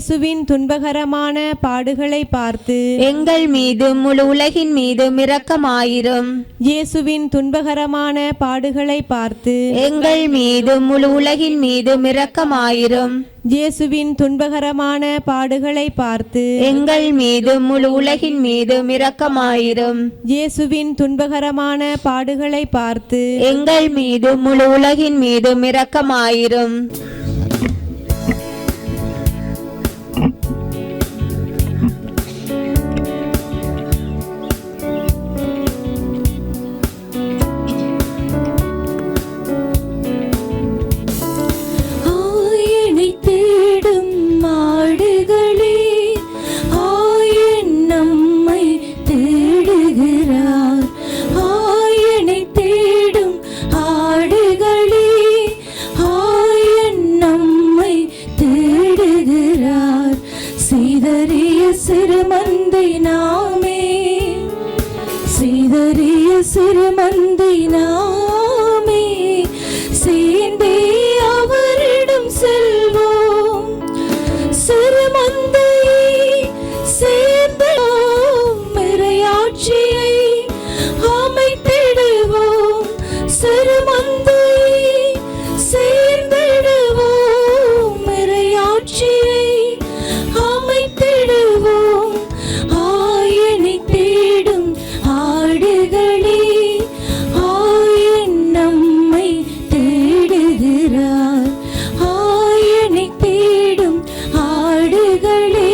இயேசுவின் துன்பகரமான பாடுகளை பார்த்து எங்கள் மீதும் முழு உலகின் மீதும் இரக்கமாயிரும். இயேசுவின் துன்பகரமான பாடுகளை பார்த்து எங்கள் மீதும் முழு உலகின் மீதும் இரக்கமாயிரும். இயேசுவின் துன்பகரமான பாடுகளை பார்த்து எங்கள் மீதும் முழு உலகின் மீதும் இரக்கமாயிரும். இயேசுவின் துன்பகரமான பாடுகளை பார்த்து எங்கள் மீதும் முழு உலகின் மீதும் இரக்கமாயிரும். சிறுமந்தை நாமே சேர்ந்தே அவரிடம் செல்வோம். சிறுமந்தையை சேர்ந்தோம், இறையாட்சியை அமைத்திடுவோம். சிறுமந்தையை சேர்ந்திடுவோம், இறையாட்சியை அமைத்திடுவோம். ஆயனை தேடும் ஆடுகளே, ஆயன் நம்மை தேடுகிறார். ஆயனை தேடும் ஆடுகளே.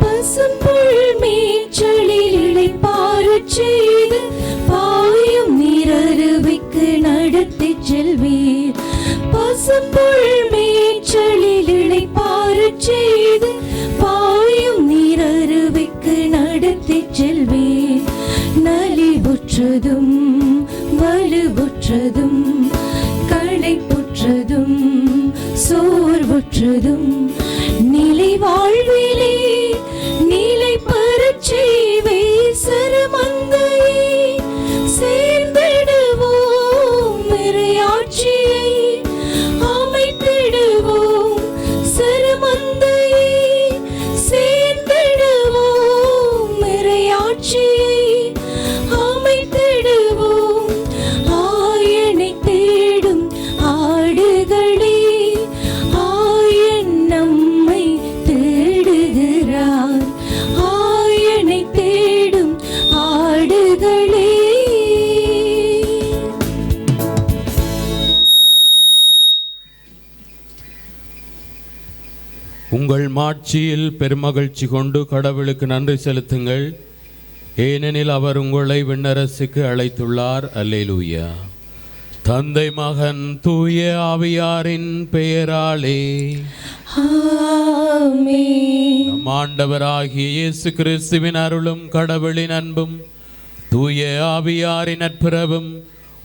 பசும்புல் மேய்ச்சலில் இளைப்பாறச் செய்து பாயும் நீரருவிக்கு நடத்திச் செல்வீர். பசும்புல் மேய்ச்சலில் இளைப்பாறச் செய்து பாயும் நீரருவிக்கு நடத்திச் செல்வீர். நலிவுற்றதும் வலுவுற்றதும் களைப்புற்றதும் சோர்வுற்றதும் நிலை வாழ்விலே நிலை பெறச் செய்வே. சிறுமந்தையை சேர்ந்திடுவோம், இறையாட்சியை அமைத்திடுவோம். சிறுமந்தையை சேர்ந்திடுவோம், இறையாட்சியை அமைத்திடுவோம். ஆயனை தேடும் ஆடுகளே, ஆயன் நம்மை தேடுகிறார். ஆயனை தேடும் ஆடுகளே. உங்கள் மாட்சியில் பெருமகிழ்ச்சி கொண்டு கடவுளுக்கு நன்றி செலுத்துங்கள், ஏனெனில் அவர் உங்களை விண்ணரசுக்கு அழைத்துள்ளார். அல்லேலூயா. தந்தை மகன் தூய ஆவியாரின் பெயராலே ஆமென். நம் ஆண்டவராகிய இயேசு கிறிஸ்துவின் அருளும் கடவுளின் அன்பும் தூய ஆவியாரின் நட்புறவும்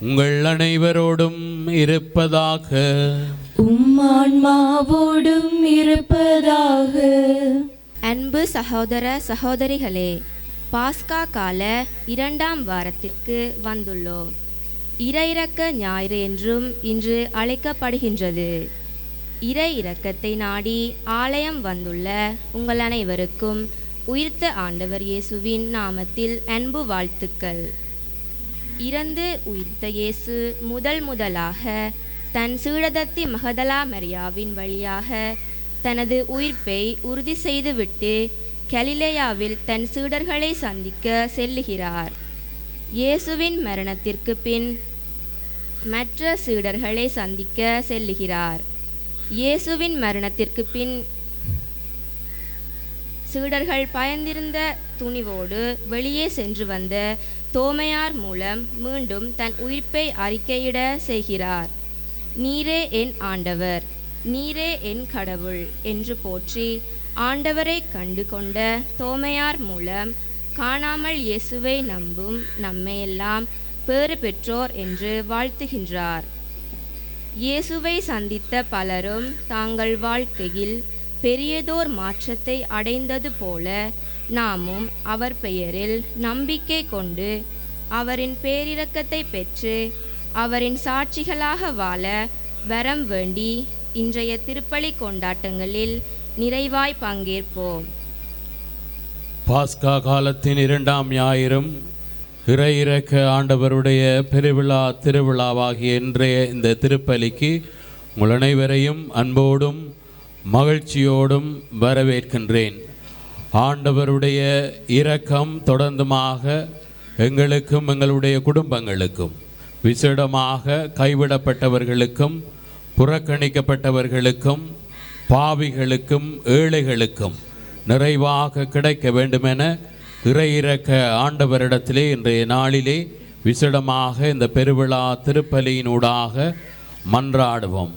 உங்கள் அனைவரோடும் இருப்பதாக. உம்மான்மாவோடும் இருப்பதாக. அன்பு சகோதர சகோதரிகளே, பாஸ்கா கால 2ஆம் வாரத்திற்கு வந்துள்ளோம். இறையிறக்க ஞாயிறு என்றும் இன்று அழைக்கப்படுகின்றது. இறை இரக்கத்தை நாடி ஆலயம் வந்துள்ள உங்கள் அனைவருக்கும் உயிர்த்த ஆண்டவர் இயேசுவின் நாமத்தில் அன்பு வாழ்த்துக்கள். இறந்து உயிர்த்த இயேசு முதலாக தன் சீடத்தி மகதலா மரியாவின் வழியாக தனது உயிர்ப்பை உறுதி செய்துவிட்டு கலிலேயாவில் தன் சீடர்களை சந்திக்க செல்லுகிறார். இயேசுவின் மரணத்திற்கு பின் மற்ற சீடர்களை சந்திக்க செல்லுகிறார். இயேசுவின் மரணத்திற்கு பின் சீடர்கள் பயந்திருந்த துணிவோடு வெளியே சென்று வந்த தோமையார் மூலம் மீண்டும் தன் உயிர்ப்பை அறிக்கையிட செய்கிறார். நீரே என் ஆண்டவர், நீரே என் கடவுள் என்று போற்றி ஆண்டவரை கண்டு கொண்ட தோமையார் மூலம் காணாமல் இயேசுவை நம்பும் நம்மையெல்லாம் பேறு பெற்றோர் என்று வாழ்த்துகின்றார். இயேசுவை சந்தித்த பலரும் தாங்கள் வாழ்க்கையில் பெரியதோர் மாற்றத்தை அடைந்தது போல நாமும் அவர் பெயரில் நம்பிக்கை கொண்டு அவரின் பேரிரக்கத்தை பெற்று அவரின் சாட்சிகளாக வாழ வரம் வேண்டி இன்றைய திருப்பலி கொண்டாட்டங்களில் நிறைவாய் பங்கேற்போம். பாஸ்கா காலத்தின் 2ஆம் ஞாயிறும் இறையிறக்க ஆண்டவருடைய திருவிழாவாகிய இன்றைய இந்த திருப்பலிக்கு உங்கள் அனைவரையும் அன்போடும் மகிழ்ச்சியோடும் வரவேற்கின்றேன். ஆண்டவருடைய இரக்கம் தொடர்ந்துமாக எங்களுக்கும் எங்களுடைய குடும்பங்களுக்கும் விசேடமாக கைவிடப்பட்டவர்களுக்கும் புறக்கணிக்கப்பட்டவர்களுக்கும் பாவிகளுக்கும் ஏழைகளுக்கும் நிறைவாக கிடைக்க வேண்டுமென இறையிறக்க ஆண்டவரிடத்திலே இன்றைய நாளிலே விசேடமாக இந்த பெருவிழா திருப்பலியினூடாக மன்றாடுவோம்.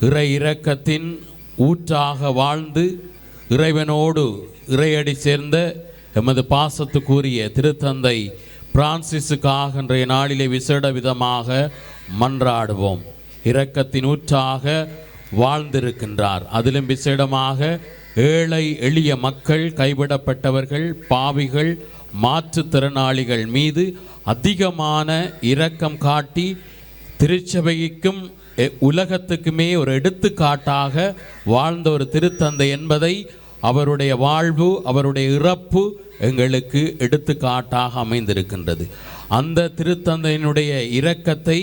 இறை இரக்கத்தின் ஊற்றாக வாழ்ந்து இறைவனோடு இறையடி சேர்ந்த எமது பாசத்துக்குரிய திருத்தந்தை பிரான்சிஸுக்காக இன்றைய நாளிலே விசேட விதமாக மன்றாடுவோம். இரக்கத்தின் ஊற்றாக வாழ்ந்திருக்கின்றார். அதிலும் விசேடமாக ஏழை எளிய மக்கள், கைவிடப்பட்டவர்கள், பாவிகள், மாற்றுத்திறனாளிகள் மீது அதிகமான இரக்கம் காட்டி திருச்சபைக்கும் உலகத்துக்குமே ஒரு எடுத்துக்காட்டாக வாழ்ந்த ஒரு திருத்தந்தை என்பதை அவருடைய வாழ்வு, அவருடைய இறப்பு எங்களுக்கு எடுத்துக்காட்டாக அமைந்திருக்கின்றது. அந்த திருத்தந்தையினுடைய இரக்கத்தை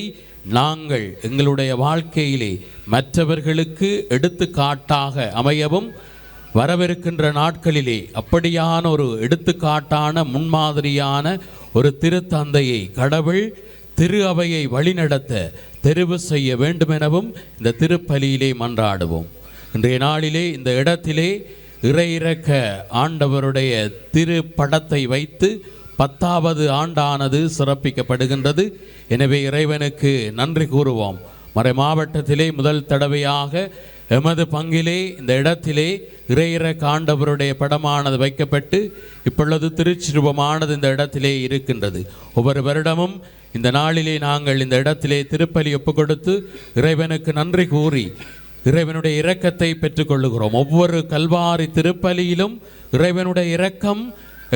நாங்கள் எங்களுடைய வாழ்க்கையிலே மற்றவர்களுக்கு எடுத்துக்காட்டாக அமையவும் வரவிருக்கின்ற நாட்களிலே அப்படியான ஒரு எடுத்துக்காட்டான முன்மாதிரியான ஒரு திருத்தந்தையை கடவுள் திரு அவையை வழிநடத்த தெரிவு செய்ய வேண்டுமெனவும் இந்த திருப்பலியிலே மன்றாடுவோம். இன்றைய நாளிலே இந்த இடத்திலே இறையிறக்க ஆண்டவருடைய திருப்படத்தை வைத்து 10வது ஆண்டானது சிறப்பிக்கப்படுகின்றது. எனவே இறைவனுக்கு நன்றி கூறுவோம். மறை மாவட்டத்திலே முதல் தடவையாக எமது பங்கிலே இந்த இடத்திலே இறையிறக்க ஆண்டவருடைய படமானது வைக்கப்பட்டு இப்பொழுது திருச்சிருபமானது இந்த இடத்திலே இருக்கின்றது. ஒவ்வொரு வருடமும் இந்த நாளிலே நாங்கள் இந்த இடத்திலே திருப்பலி ஒப்பு கொடுத்து இறைவனுக்கு நன்றி கூறி இறைவனுடைய இரக்கத்தை பெற்றுக்கொள்ளுகிறோம். ஒவ்வொரு கல்வாரி திருப்பலியிலும் இறைவனுடைய இரக்கம்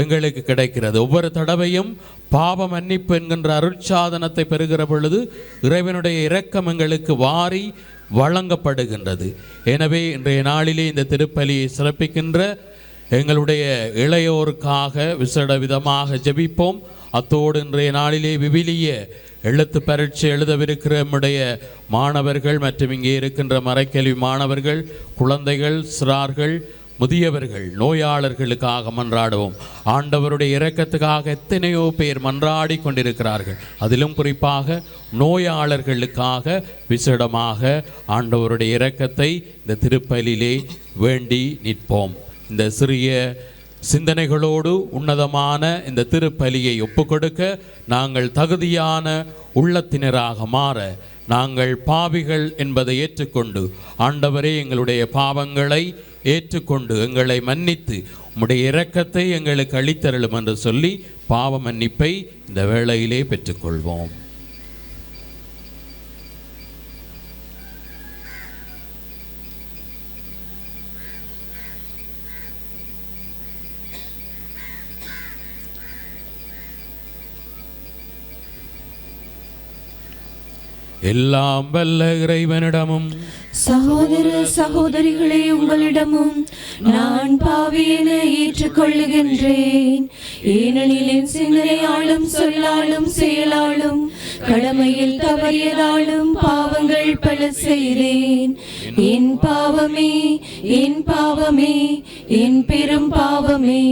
எங்களுக்கு கிடைக்கிறது. ஒவ்வொரு தடவையும் பாவ மன்னிப்பு என்கின்ற அருட்சாதனத்தை பெறுகிற பொழுது இறைவனுடைய இரக்கம் எங்களுக்கு வாரி வழங்கப்படுகின்றது. எனவே இன்றைய நாளிலே இந்த திருப்பலியை சிறப்பிக்கின்ற எங்களுடைய இளையோருக்காக விசேட விதமாக ஜெபிப்போம். அத்தோடு இன்றைய நாளிலே விவிலிய எழுத்து பரீட்சை எழுதவிருக்கிற நம்முடைய மாணவர்கள் மற்றும் இங்கே இருக்கின்ற மறைக்கல்வி மாணவர்கள், குழந்தைகள், சிறார்கள், முதியவர்கள், நோயாளர்களுக்காக மன்றாடுவோம். ஆண்டவருடைய இரக்கத்துக்காக எத்தனையோ பேர் மன்றாடி கொண்டிருக்கிறார்கள். அதிலும் குறிப்பாக நோயாளர்களுக்காக விசேடமாக ஆண்டவருடைய இரக்கத்தை இந்த திருப்பலியிலே வேண்டி நிற்போம். இந்த சிறிய சிந்தனைகளோடு உன்னதமான இந்த திருப்பலியை ஒப்புக்கொடுக்க நாங்கள் தகுதியான உள்ளத்தினராக மாற நாங்கள் பாவிகள் என்பதை ஏற்றுக்கொண்டு ஆண்டவரே எங்களுடைய பாவங்களை ஏற்றுக்கொண்டு எங்களை மன்னித்து உம்முடைய இரக்கத்தை எங்களுக்கு அளித்தருளும் என்று சொல்லி பாவ மன்னிப்பை இந்த வேளையிலே பெற்றுக்கொள்வோம். எல்லாம் வல்ல இறைவனிடமும் சகோதர சகோதரிகளே உங்களிடமும் நான் பாவியென ஏற்றுக்கொள்ளுகின்றேன். ஏனெனில் என் சிந்தனையாலும் சொல்லாலும் செயலாலும் கடமையில் தவறியதாலும் பாவங்கள் பல செய்தேன். என் பாவமே, என் பாவமே, என் பெரும் பாவமே.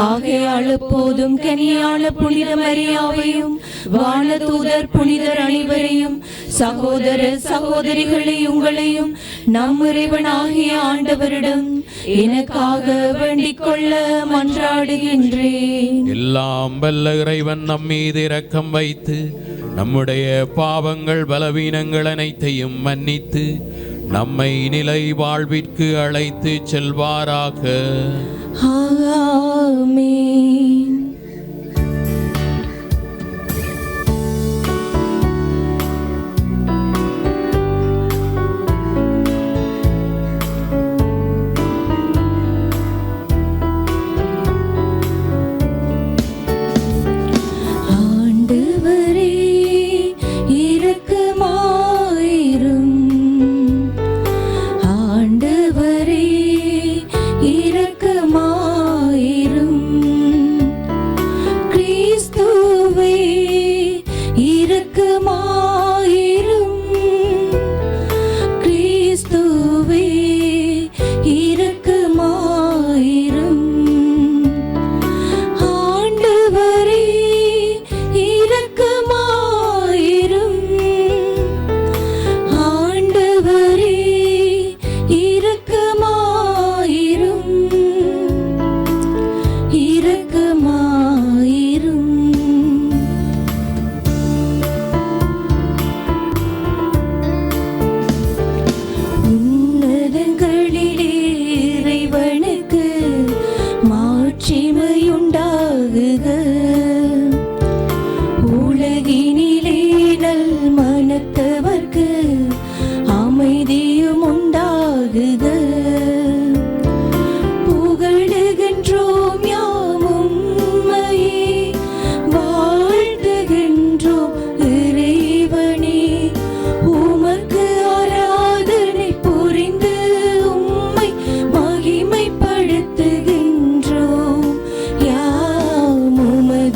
ஆகையால் எப்போதும் கனியான புனித மரியாவையும் வானதூதர் புனிதர் அனைவரையும் சகோதர சகோதரிகளை உங்களையும் நம் இறைவனாகிய ஆண்டவரிடம் எனக்காக வேண்டிக் கொள்ள மன்றாடுகின்றேன். எல்லாம் வல்ல இறைவன் நம் மீது இரக்கம் வைத்து நம்முடைய பாவங்கள் பலவீனங்கள் அனைத்தையும் மன்னித்து நம்மை நிலை வாழ்விற்கு அழைத்து செல்வாராக. ஆமென்.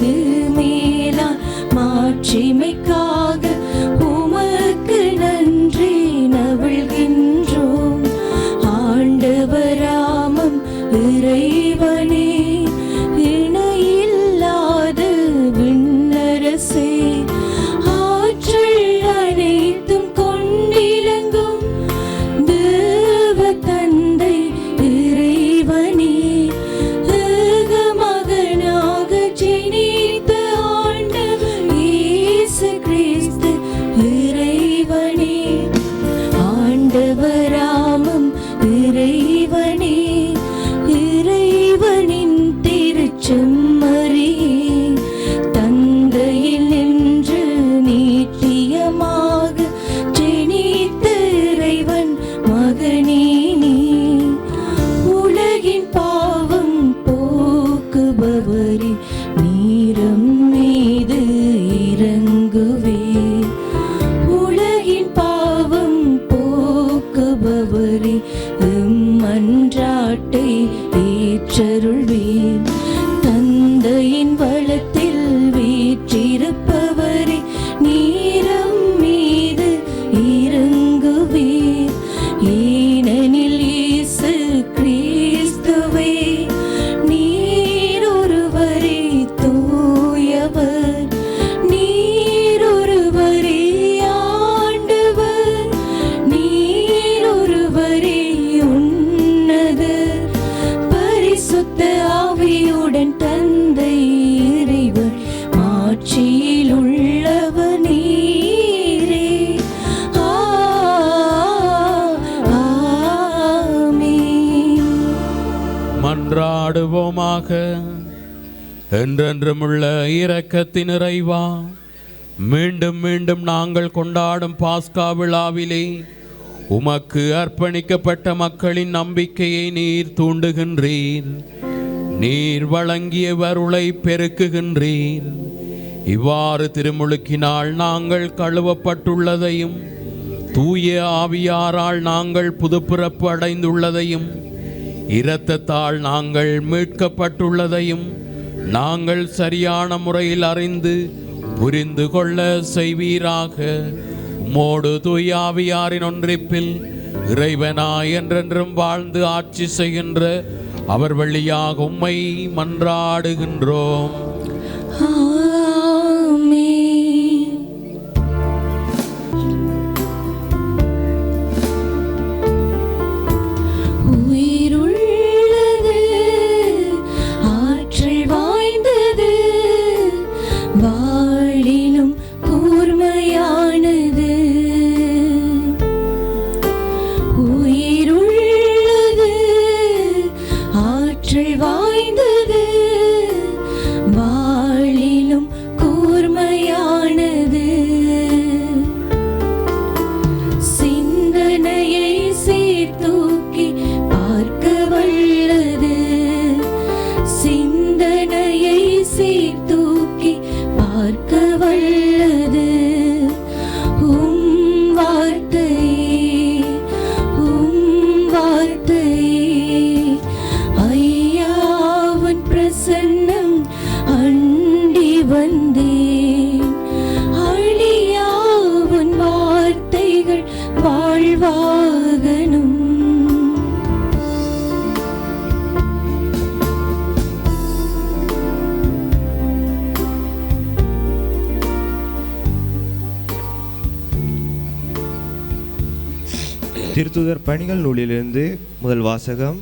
உமக்கு மேலான மாட்சிமைக்காக உமக்கு நன்றி நவிழ்கின்றோம். ஆண்டவராமம் இறைவனே, இணையில்லாத விண்ணரசே, ஆற்றல் அனைத்தும் கொண்டிலங்கும் தேவ தந்தை இறைவனே, ஏக மகனாக ஜனித்த ஆண்டவர் இயேசு கிறிஸ்து இறைவனே, ஆண்டவராமம் இறைவனே, இறைவனின் திருச்செம்மறியே, தந்தையில் நின்று நீட்டியமாக ஜனித்த இறைவன் மகனே நீ, உலகின் பாவம் போக்குபவரே, நீரம் மீது இறங்குவே. உலகின் பாவம் போக்குபவரே, மன்றாட்டை ஏற்றருள்வீர். தந்தையின் வளத்தில் வீற்றிருப்பவரே, நீரம் மீது இறங்குவீர். ஏனெனில் இயேசு கிறிஸ்துவே, நீர் ஒருவரே தூயவர், நீர் ஒருவரே ஆண்டவர், நீர் ஒருவரே உன்னதர். பரிசுத்த ஆவியுடன் தந்தை இறைவன் மாட்சியில் உள்ளவர் நீரே. ஆமென். மன்றாடுவோமாக. என்றென்றுமுள்ள இரக்கத்தின் இறைவா, மீண்டும் மீண்டும் நாங்கள் கொண்டாடும் பாஸ்கா விழாவிலே உமக்கு அர்ப்பணிக்கப்பட்ட மக்களின் நம்பிக்கையை நீர் தூண்டுகின்றீர். நீர் வழங்கிய அருளை பெருக்குகின்றீர். இவ்வாறு திருமுழுக்கினால் நாங்கள் கழுவப்பட்டுள்ளதையும் தூய ஆவியாரால் நாங்கள் புதுப்பிறப்பு அடைந்துள்ளதையும் இரத்தத்தால் நாங்கள் மீட்கப்பட்டுள்ளதையும் நாங்கள் சரியான முறையில் அறிந்து புரிந்து கொள்ள செய்வீராக. உம்மோடு தூய ஆவியாரின் ஒன்றிப்பில் இறைவனாய் என்றென்றும் வாழ்ந்து ஆட்சி செய்கின்ற அவர் வழியாக உம்மை மன்றாடுகின்றோம். ஆமென். உயிருள்ளது, ஆற்றல் வாய்ந்தது, வாழினும் கூர்மையானது. உயிருள்ளது, ஆற்றல் வாய்ந்தது, வாழினும் கூர்மையானது. சிந்தனையை சீர்தூக்கி பார்க்க வல்லது, சிந்தனையை சீர்தூக்கி பார்க்க வல்லது. உம் வார்த்தையே, உம் வார்த்தையே, ஐயாவின் பிரசன்னம் அண்டி வந்தேன். அழியாவின் வார்த்தைகள் வாழ்வாகணும். திருத்துதர் பணிகள் நூலிலிருந்து முதல் வாசகம்.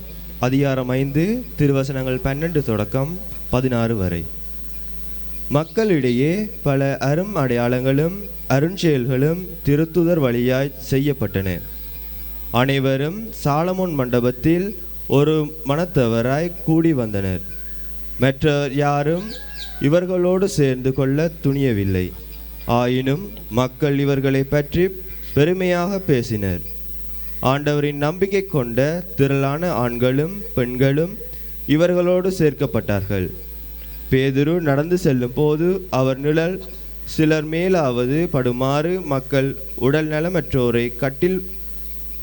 அதிகாரம் 5, திருவசனங்கள் 12 தொடக்கம் 16 வரை. மக்களிடையே பல அரும் அடையாளங்களும் அருஞ்செயல்களும் திருத்துதர் வழியாய் செய்யப்பட்டன. அனைவரும் சாலமோன் மண்டபத்தில் ஒரு மனத்தவராய் கூடி வந்தனர். மற்ற யாரும் இவர்களோடு சேர்ந்து கொள்ள துணியவில்லை. ஆயினும் மக்கள் இவர்களை பற்றி பெருமையாக பேசினர். ஆண்டவரின் நம்பிக்கை கொண்ட திரளான ஆண்களும் பெண்களும் இவர்களோடு சேர்க்கப்பட்டார்கள். பேதுரு நடந்து செல்லும் போது அவர் நிழல் சிலர் மேலாவது படுமாறு மக்கள் உடல் நலமற்றோரை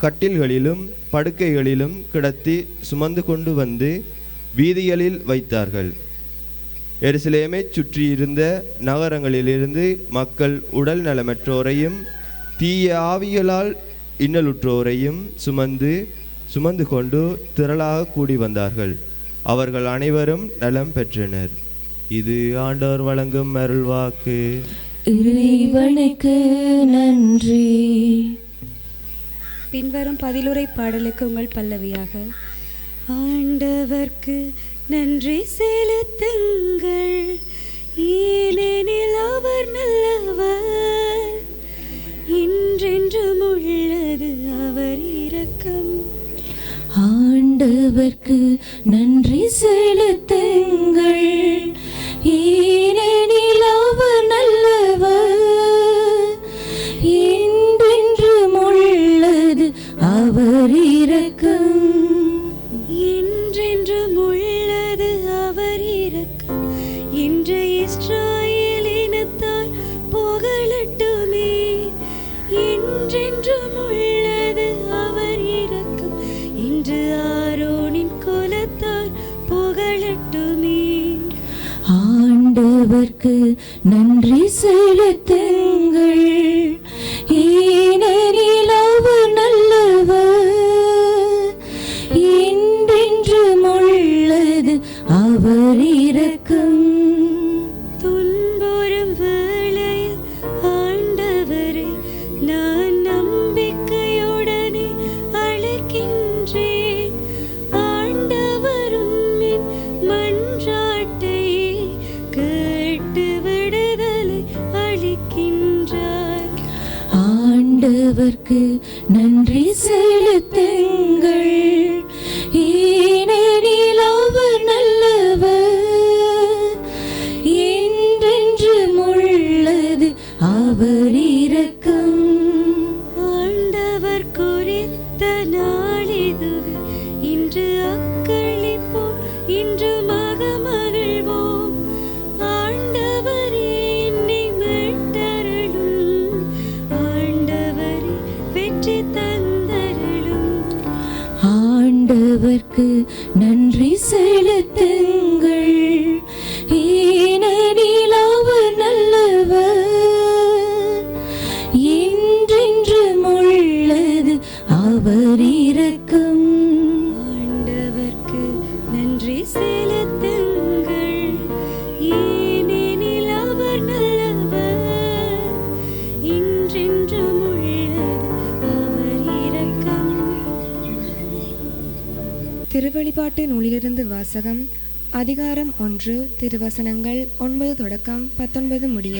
கட்டில்களிலும் படுக்கைகளிலும் கிடத்தி சுமந்து கொண்டு வந்து வீதிகளில் வைத்தார்கள். எருசலேமை சுற்றியிருந்த நகரங்களிலிருந்து மக்கள் உடல் நலமற்றோரையும் தீய ஆவிகளால் இன்னலுற்றோரையும் சுமந்து கொண்டு திரளாக கூடி வந்தார்கள். அவர்கள் அனைவரும் நலம் பெற்றனர். இது ஆண்டவர் வழங்கும் அருள்வாக்கு. இறைவனுக்கு நன்றி. பின்வரும் பதிலுரை பாடலுக்கு உங்கள் பல்லவியாக: ஆண்டவர்க்கு நன்றி செலுத்துங்கள், ஏனெனில் அவர் நல்லவர், என்றென்றும் உள்ளது அவர் இரக்கம். ஆண்டவர்க்கு நன்றி செலுத்துங்கள், ஏனெனில் அவர் நல்லவர், என்றென்றும் உள்ளது அவர் இரக்கம். என்றென்றும் உள்ளது அவர் இரக்கம். இன்று இஸ்ராயேல் இனத்தார் புகழட்டுமே, என்றென்றும் உள்ளது அவர் இரக்கம். இன்று ஆரோனின் குலத்தார் புகழட்டுமே. ஆண்டவர்க்கு நன்றி செலுத்துங்கள், ஏனெனில் அவர் நல்லவர், என்றென்றும் உள்ளது அவர் இரக்கம். துன்புறும் வேளையில் ஆண்டவரை நான் நம்பிக்கையுடனே அழைக்கின்றேன். ஆண்டவரும் என் மன்றாட்டை கேட்டு விடுதலை அளிக்கின்றார். ஆண்டவர்க்கு நன்றி செலுத்துங்கள், ஏனெனில் அவர் நல்லவர், என்றென்றும் உள்ளது அவர் இரக்கம். ஆண்டவர் குறித்த நாளிதுவே, இன்று அக்களிப்போம், இன்று மகமகிழ்வோம். ஆண்டவரே என்னை மீட்டருளும், ஆண்டவரே வெற்றி தந்தருளும். ஆண்டவர்க்கு நன்றி செலுத்துங்கள், ஏனெனில் அவர் நல்லவர், என்றென்றும் உள்ளது அவர் இரக்கம். ஆண்டவர்க்கு நன்றி செலுத்துங்கள், ஏனெனில் அவர் நல்லவர், என்றென்றும் உள்ளது அவர் இரக்கம். திருவெளிப்பாட்டு நூலிலிருந்து வாசகம். அதிகாரம் 1, திருவசனங்கள் 9 தொடக்கம் 19 முடிய.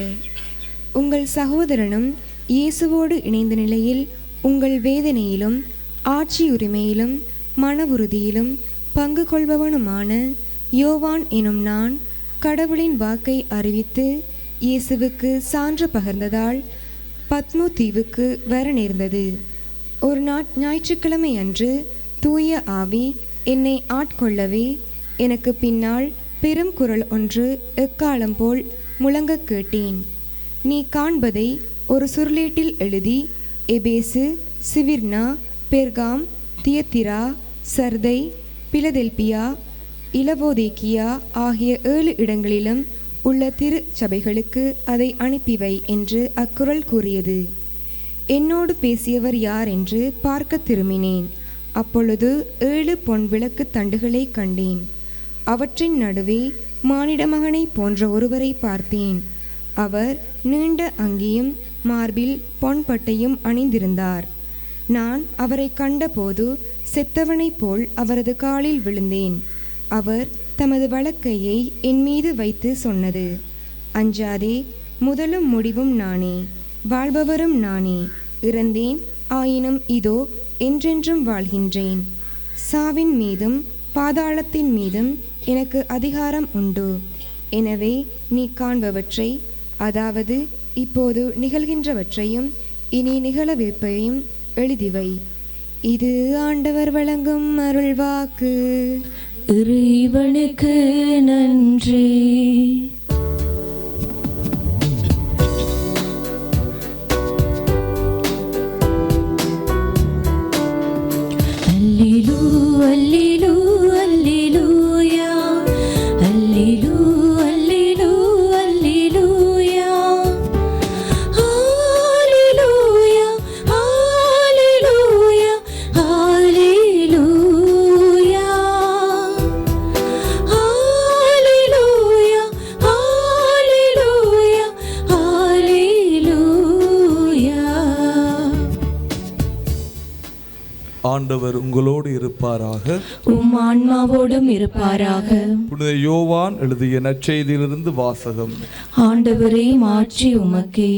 உங்கள் சகோதரனும் இயேசுவோடு இணைந்த நிலையில் உங்கள் வேதனையிலும் ஆட்சி உரிமையிலும் மன உறுதியிலும் பங்கு கொள்பவனுமான யோவான் எனும் நான் கடவுளின் வாக்கை அறிவித்து இயேசுவுக்கு சான்று பகர்ந்ததால் பத்மு தீவுக்கு வர நேர்ந்தது. ஒரு ஞாயிற்றுக்கிழமை அன்று தூய ஆவி என்னை ஆட்கொள்ளவே எனக்கு பின்னால் பெரும் குரல் ஒன்று எக்காலம் போல் முழங்க கேட்டேன். நீ காண்பதை ஒரு சுருளேட்டில் எழுதி எபேசு, சிவிர்னா, பெர்காம், தியத்திரா, சர்தை, பிலதெல்பியா, இலவோதேக்கியா ஆகிய 7 இடங்களிலும் உள்ள திரு சபைகளுக்கு அதை அனுப்பிவை என்று அக்குரல் கூறியது. என்னோடு பேசியவர் யார் என்று பார்க்க திரும்பினேன். அப்பொழுது 7 பொன் விளக்கு தண்டுகளை கண்டேன். அவற்றின் நடுவே மானிட மகனை போன்ற ஒருவரை பார்த்தேன். அவர் நீண்ட அங்கியும் மார்பில் பொன்பட்டையும் அணிந்திருந்தார். நான் அவரை கண்டபோது செத்தவனைப் போல் அவரது காலில் விழுந்தேன். அவர் தமது வலக்கையை என் மீது வைத்து சொன்னது: அஞ்சாதே, முதலும் முடிவும் நானே, வாழ்பவரும் நானே. இறந்தேன், ஆயினும் இதோ என்றென்றும் வாழ்கின்றேன். சாவின் மீதும் பாதாளத்தின் மீதும் எனக்கு அதிகாரம் உண்டு. எனவே நீ காண்பவற்றை, அதாவது இப்போது நிகழ்கின்றவற்றையும் இனி நிகழவிருப்பையும் எழுதிவை. இது ஆண்டவர் வழங்கும் அருள்வாக்கு. இறைவனுக்கு நன்றி. அல்லேலூயா, அல்லேலூயா, அல்லேலூயா, ஆண்டவர் உங்களோடு இருப்பாராக. உம் ஆன்மாவோடும் இருப்பாராக. புனித யோவான் எழுதிய நற்செய்தியிலிருந்து வாசகம். ஆண்டவரே, மாட்சி உமக்கே.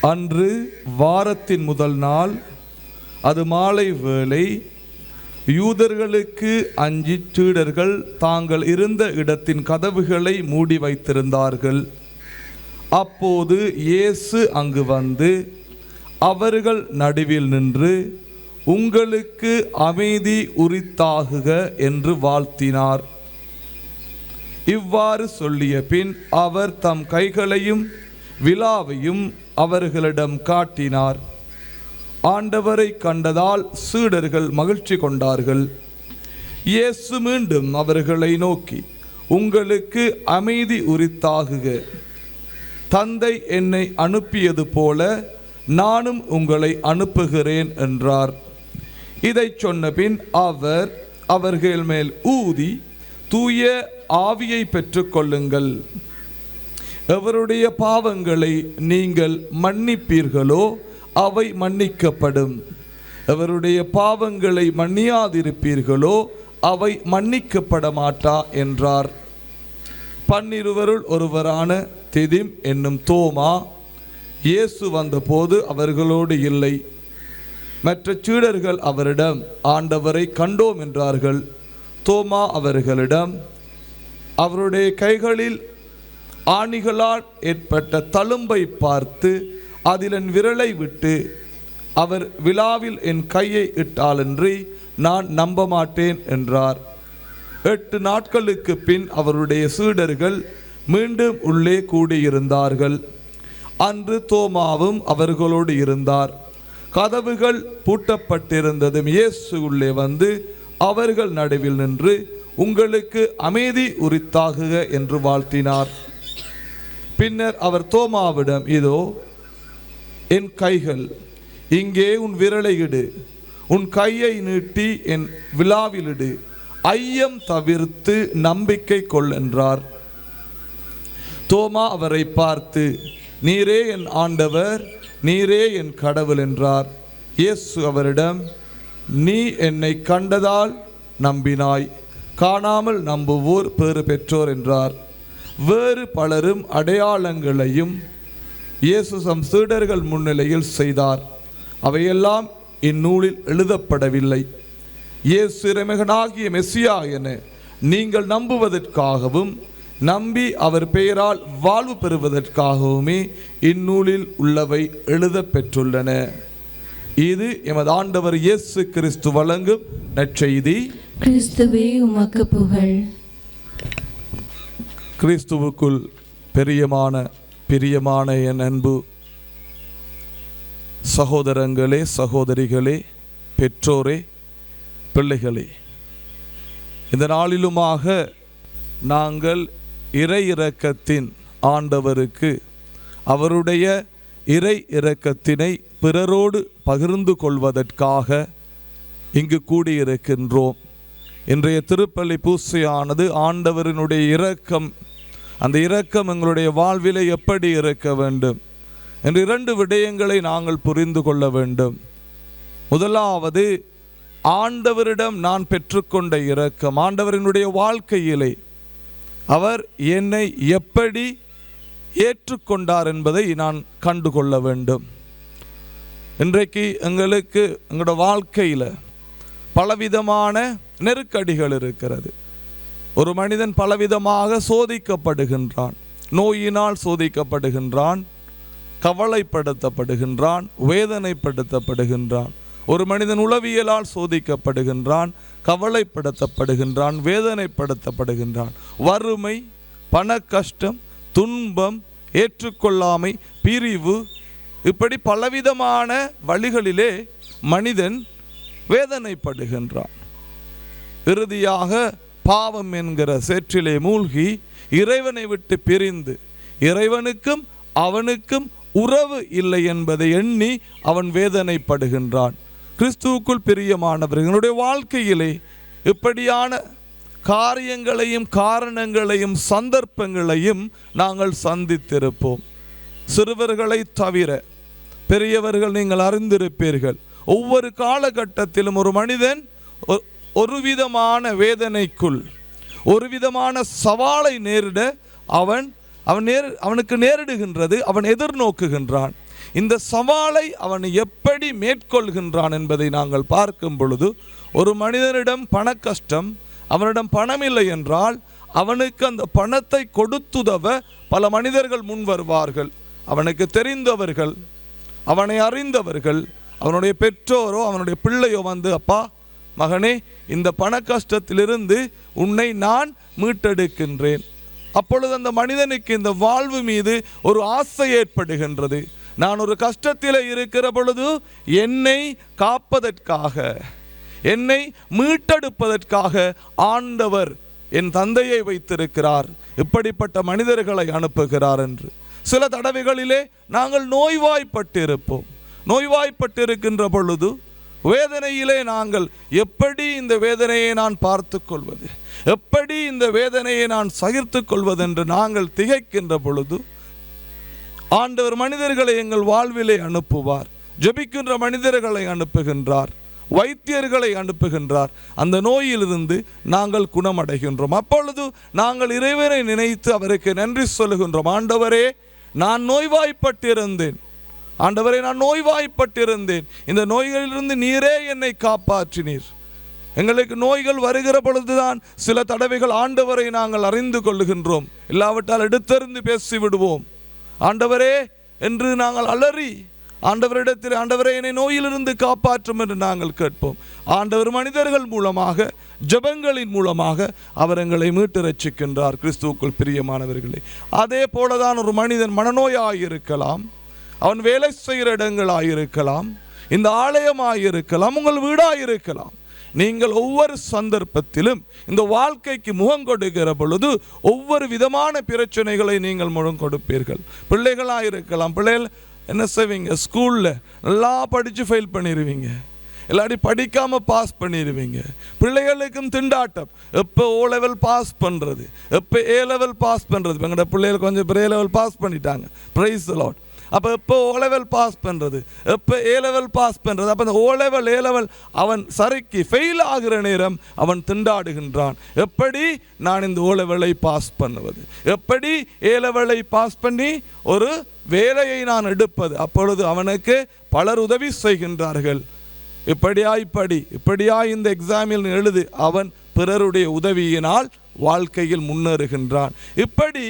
அன்று வாரத்தின் முதல் நாள், அது மாலை வேளை. யூதர்களுக்கு அஞ்சி சீடர்கள் தாங்கள் இருந்த இடத்தின் கதவுகளை மூடி வைத்திருந்தார்கள். அப்போது இயேசு அங்கு வந்து அவர்கள் நடுவில் நின்று, உங்களுக்கு அமைதி உரித்தாகுக என்று வாழ்த்தினார். இவ்வாறு சொல்லிய பின் அவர் தம் கைகளையும் விலாவையும் அவர்களிடம் காட்டினார். ஆண்டவரை கண்டதால் சீடர்கள் மகிழ்ச்சி கொண்டார்கள். இயேசு மீண்டும் அவர்களை நோக்கி, உங்களுக்கு அமைதி உரித்தாகுக. தந்தை என்னை அனுப்பியது போல நானும் உங்களை அனுப்புகிறேன் என்றார். இதை சொன்ன பின் அவர் அவர்கள் மேல் ஊதி, தூய ஆவியை பெற்றுக்கொள்ளுங்கள். எவருடைய பாவங்களை நீங்கள் மன்னிப்பீர்களோ அவை மன்னிக்கப்படும். எவருடைய பாவங்களை மன்னியாதிருப்பீர்களோ அவை மன்னிக்கப்பட மாட்டா என்றார். 12 ஒருவரான திதிம் என்னும் தோமா இயேசு வந்தபோது அவர்களோடு இல்லை. மற்ற சீடர்கள் அவரிடம், ஆண்டவரை கண்டோம் என்றார்கள். தோமா அவர்களிடம், அவருடைய கைகளில் ஆணிகளால் ஏற்பட்ட தழும்பை பார்த்து அதில் என் விரலை விட்டு அவர் விலாவில் என் கையை இட்டாலன்றி நான் நம்ப மாட்டேன் என்றார். 8 நாட்களுக்கு பின் அவருடைய சீடர்கள் மீண்டும் உள்ளே கூடியிருந்தார்கள். அன்று தோமாவும் அவர்களோடு இருந்தார். கதவுகள் பூட்டப்பட்டிருந்ததும் இயேசு உள்ளே வந்து அவர்கள் நடுவில் நின்று, உங்களுக்கு அமைதி உரித்தாகுக என்று வாழ்த்தினார். பின்னர் அவர் தோமாவிடம், இதோ என் கைகள், இங்கே உன் விரலை இடு, உன் கையை நீட்டி என் விலாவிலிடு, ஐயம் தவிர்த்து நம்பிக்கை கொள் என்றார். தோமா அவரை பார்த்து, நீரே என் ஆண்டவர், நீரே என் கடவுள் என்றார். இயேசு அவரிடம், நீ என்னை கண்டதால் நம்பினாய், காணாமல் நம்புவோர் பேறு பெற்றோர் என்றார். வேறு பலரும் அடையாளங்களையும் இயேசு தம் சீடர்கள் முன்னிலையில் செய்தார். அவையெல்லாம் இந்நூலில் எழுதப்படவில்லை. இயேசு இறைமகனாகிய மெசியா என நீங்கள் நம்புவதற்காகவும் நம்பி அவர் பெயரால் வாழ்வு பெறுவதற்காகவுமே இந்நூலில் உள்ளவை எழுத பெற்றுள்ளன. இது எமது ஆண்டவர் இயேசு கிறிஸ்து வழங்கும் நற்செய்தி. கிறிஸ்துவே உமக்கு புகழ். கிறிஸ்துவுக்குள் பிரியமான என் அன்பு சகோதரங்களே, சகோதரிகளே, பெற்றோரே, பிள்ளைகளே, இந்த நாளிலுமாக நாங்கள் இறை இரக்கத்தின் ஆண்டவருக்கு அவருடைய இறை இரக்கத்தினை பிறரோடு பகிர்ந்து கொள்வதற்காக இங்கு கூடியிருக்கின்றோம். இன்றைய திருப்பலி பூசையானது ஆண்டவரினுடைய இரக்கம், அந்த இரக்கம் எங்களுடைய வாழ்விலே எப்படி இருக்க வேண்டும் என்று 2 விடயங்களை நாங்கள் புரிந்து கொள்ள வேண்டும். முதலாவது, ஆண்டவரிடம் நான் பெற்றுக்கொண்ட இரக்கம், ஆண்டவரினுடைய வாழ்க்கையிலே அவர் என்னை எப்படி ஏற்றுக்கொண்டார் என்பதை நான் கண்டுகொள்ள வேண்டும். இன்றைக்கு எங்களுக்கு எங்களோட வாழ்க்கையில் பலவிதமான நெருக்கடிகள் இருக்கிறது. ஒரு மனிதன் பலவிதமாக சோதிக்கப்படுகின்றான். நோயினால் சோதிக்கப்படுகின்றான், கவலைப்படுத்தப்படுகின்றான், வேதனைப்படுத்தப்படுகின்றான். ஒரு மனிதன் உளவியலால் சோதிக்கப்படுகின்றான், கவலைப்படுத்தப்படுகின்றான், வேதனைப்படுத்தப்படுகின்றான். வறுமை, பண கஷ்டம், துன்பம், ஏற்றுக்கொள்ளாமை, பிரிவு, இப்படி பலவிதமான வழிகளிலே மனிதன் வேதனைப்படுகின்றான். இறுதியாக பாவம் என்கிற சேற்றிலே மூழ்கி இறைவனை விட்டு பிரிந்து இறைவனுக்கும் அவனுக்கும் உறவு இல்லை என்பதை எண்ணி அவன் வேதனைப்படுகின்றான். கிறிஸ்துவுக்குள் பிரியமானவர்கள், எங்களுடைய வாழ்க்கையிலே இப்படியான காரியங்களையும் காரணங்களையும் சந்தர்ப்பங்களையும் நாங்கள் சந்தித்திருப்போம். சிறுவர்களை தவிர பெரியவர்கள் நீங்கள் அறிந்திருப்பீர்கள், ஒவ்வொரு காலகட்டத்திலும் ஒரு மனிதன் ஒரு விதமான வேதனைக்குள், ஒரு விதமான சவாலை நேரிட அவனுக்கு நேரிடுகின்றது, அவன் எதிர்நோக்குகின்றான். இந்த சவாலை அவன் எப்படி மேற்கொள்கின்றான் என்பதை நாங்கள் பார்க்கும் பொழுது, ஒரு மனிதனிடம் பண கஷ்டம், அவனிடம் பணம் இல்லை என்றால் அவனுக்கு அந்த பணத்தை கொடுத்துதவ பல மனிதர்கள் முன் வருவார்கள். அவனுக்கு தெரிந்தவர்கள், அவனை அறிந்தவர்கள், அவனுடைய பெற்றோரோ அவனுடைய பிள்ளையோ வந்து, அப்பா மகனே, இந்த பண கஷ்டத்திலிருந்து உன்னை நான் மீட்டெடுக்கின்றேன். அப்பொழுது அந்த மனிதனுக்கு இந்த வாழ்வு மீது ஒரு ஆசை ஏற்படுகின்றது. நான் ஒரு கஷ்டத்தில் இருக்கிற பொழுது என்னை காப்பதற்காக, என்னை மீட்டெடுப்பதற்காக ஆண்டவர் என் தந்தையை வைத்திருக்கிறார், இப்படிப்பட்ட மனிதர்களை அனுப்புகிறார் என்று. சில தடவைகளிலே நாங்கள் நோய்வாய்ப்பட்டிருப்போம். நோய்வாய்ப்பட்டிருக்கின்ற பொழுது வேதனையிலே நாங்கள் எப்படி இந்த வேதனையை நான் பார்த்து கொள்வது, எப்படி இந்த வேதனையை நான் சகித்து கொள்வது என்று நாங்கள் திகைக்கின்ற பொழுது ஆண்டவர் மனிதர்களை எங்கள் வாழ்விலே அனுப்புவார். ஜெபிக்கின்ற மனிதர்களை அனுப்புகின்றார், வைத்தியர்களை அனுப்புகின்றார். அந்த நோயிலிருந்து நாங்கள் குணமடைகின்றோம். அப்பொழுது நாங்கள் இறைவனை நினைத்து அவருக்கு நன்றி சொல்லுகின்றோம். ஆண்டவரே, நான் நோய்வாய்ப்பட்டிருந்தேன், ஆண்டவரே நான் நோய்வாய்ப்பட்டிருந்தேன், இந்த நோய்களிலிருந்து நீரே என்னை காப்பாற்றினீர். எங்களுக்கு நோய்கள் வருகிற பொழுதுதான் சில தடவைகள் ஆண்டவரை நாங்கள் அறிந்து கொள்ளுகின்றோம், இல்லாவிட்டால் எடுத்தறிந்து பேசிவிடுவோம். ஆண்டவரே என்று நாங்கள் அலறி ஆண்டவரிடத்தில், ஆண்டவரே என்னை நோயிலிருந்து காப்பாற்றும் என்று நாங்கள் கேட்போம். ஆண்டவர் மனிதர்கள் மூலமாக, ஜெபங்களின் மூலமாக அவர் எங்களை மீட்டு ரட்சிக்கின்றார். கிறிஸ்துவுக்குள் பிரியமானவர்களே, அதே போலதான் ஒரு மனிதன் மனநோயாயிருக்கலாம், அவன் வேலை செய்கிற இடங்களாயிருக்கலாம், இந்த ஆலயமாயிருக்கலாம், உங்கள் வீடாயிருக்கலாம். நீங்கள் ஒவ்வொரு சந்தர்ப்பத்திலும் இந்த வாழ்க்கைக்கு முகம் கொடுக்கிற பொழுது ஒவ்வொரு விதமான பிரச்சனைகளை நீங்கள் முகம் கொடுப்பீர்கள். பிள்ளைகளாயிருக்கலாம், பிள்ளைகள் என்ன செய்வீங்க, ஸ்கூலில் நல்லா படித்து ஃபெயில் பண்ணிடுவீங்க, இல்லாட்டி படிக்காமல் பாஸ் பண்ணிடுவீங்க. பிள்ளைகளுக்கும் திண்டாட்டம், எப்போ ஓ லெவல் பாஸ் பண்ணுறது, எப்போ ஏ லெவல் பாஸ் பண்ணுறது. இப்போ எங்களோட பிள்ளைகள் கொஞ்சம் ஏ லெவல் பாஸ் பண்ணிட்டாங்க, பிரைஸ் தி லார்ட். அப்போ எப்போ ஓ லெவல் பாஸ் பண்ணுறது, எப்போ ஏ லெவல் பாஸ் பண்ணுறது. அப்போ அந்த ஓ லெவல் ஏ லெவல் அவன் சரிக்கு ஃபெயில் ஆகிற நேரம் அவன் திண்டாடுகின்றான். எப்படி நான் இந்த ஓ லெவலை பாஸ் பண்ணுவது, எப்படி ஏ லெவலை பாஸ் பண்ணி ஒரு வேலையை நான் எடுப்பது. அப்பொழுது அவனுக்கு பலர் உதவி செய்கின்றார்கள். இப்படியாய் இந்த எக்ஸாமில் எழுது. அவன் பிறருடைய உதவியினால் வாழ்க்கையில் முன்னேறுகின்றான். இப்படி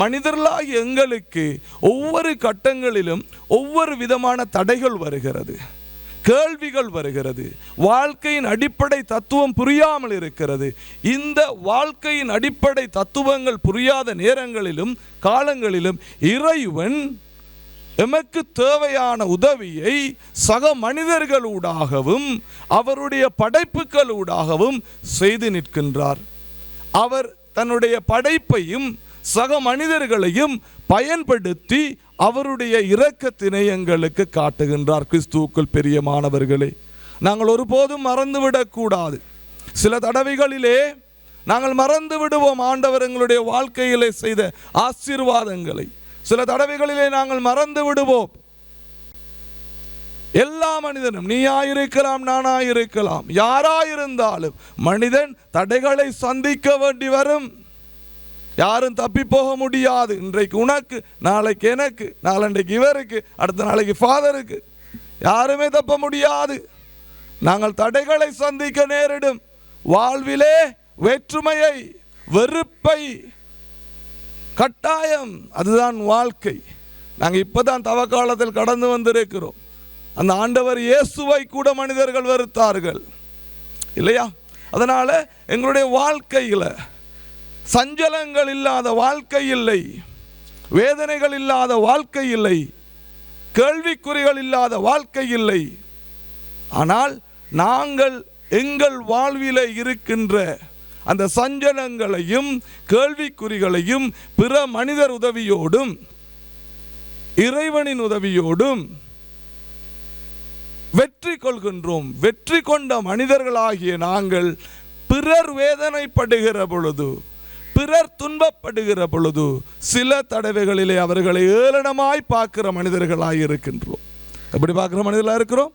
மனிதர்களாய் எங்களுக்கு ஒவ்வொரு கட்டங்களிலும் ஒவ்வொரு விதமான தடைகள் வருகிறது, கேள்விகள் வருகிறது, வாழ்க்கையின் அடிப்படை தத்துவம் புரியாமல் இருக்கிறது. இந்த வாழ்க்கையின் அடிப்படை தத்துவங்கள் புரியாத நேரங்களிலும் காலங்களிலும் இறைவன் எமக்கு தேவையான உதவியை சக மனிதர்களூடாகவும் அவருடைய படைப்புகளூடாகவும் செய்து நிற்கின்றார். அவர் தன்னுடைய படைப்பையும் சக மனிதர்களையும் பயன்படுத்தி அவருடைய இரக்கத்தினை எங்களுக்கு காட்டுகின்றார். கிறிஸ்துவுக்குள் பிரியமானவர்களே, நாங்கள் ஒருபோதும் மறந்துவிடக்கூடாது. சில தடவைகளிலே நாங்கள் மறந்து விடுவோம் ஆண்டவர் எங்களுடைய வாழ்க்கையிலே செய்த ஆசீர்வாதங்களை. சில தடவைகளிலே நாங்கள் மறந்து விடுவோம். எல்லா மனிதனும், நீயாயிருக்கலாம், நானாயிருக்கலாம், யாராயிருந்தாலும் மனிதன் தடைகளை சந்திக்க வேண்டி வரும். யாரும் தப்பி போக முடியாது. இன்றைக்கு உனக்கு, நாளைக்கு எனக்கு, நாளன்றைக்கு இவருக்கு, அடுத்த நாளைக்கு ஃபாதருக்கு, யாருமே தப்ப முடியாது. நாங்கள் தடைகளை சந்திக்க நேரிடும். வாழ்விலே வேற்றுமையை, வெறுப்பை, கட்டாயம், அதுதான் வாழ்க்கை. நாங்கள் இப்போதான் தவக்காலத்தில் கடந்து வந்திருக்கிறோம். அந்த ஆண்டவர் இயேசுவை கூட மனிதர்கள் வெறுத்தார்கள் இல்லையா? அதனால் எங்களுடைய வாழ்க்கையில் சஞ்சலங்கள் இல்லாத வாழ்க்கை இல்லை, வேதனைகள் இல்லாத வாழ்க்கை இல்லை, கேள்விக்குறிகள் இல்லாத வாழ்க்கை இல்லை. ஆனால் நாங்கள் எங்கள் வாழ்விலே இருக்கின்ற அந்த சஞ்சலங்களையும் கேள்விக்குறிகளையும் பிற மனிதர் உதவியோடும் இறைவனின் உதவியோடும் வெற்றி கொள்கின்றோம். வெற்றி கொண்ட மனிதர்களாகிய நாங்கள் பிறர் வேதனைப்படுகிற பொழுது, பிறர் துன்பப்படுகிற பொழுது சில தடவைகளிலே அவர்களை ஏளனமாய் பார்க்கிற மனிதர்களாய் இருக்கின்றோம். எப்படி பார்க்கிற மனிதர்களாக இருக்கிறோம்?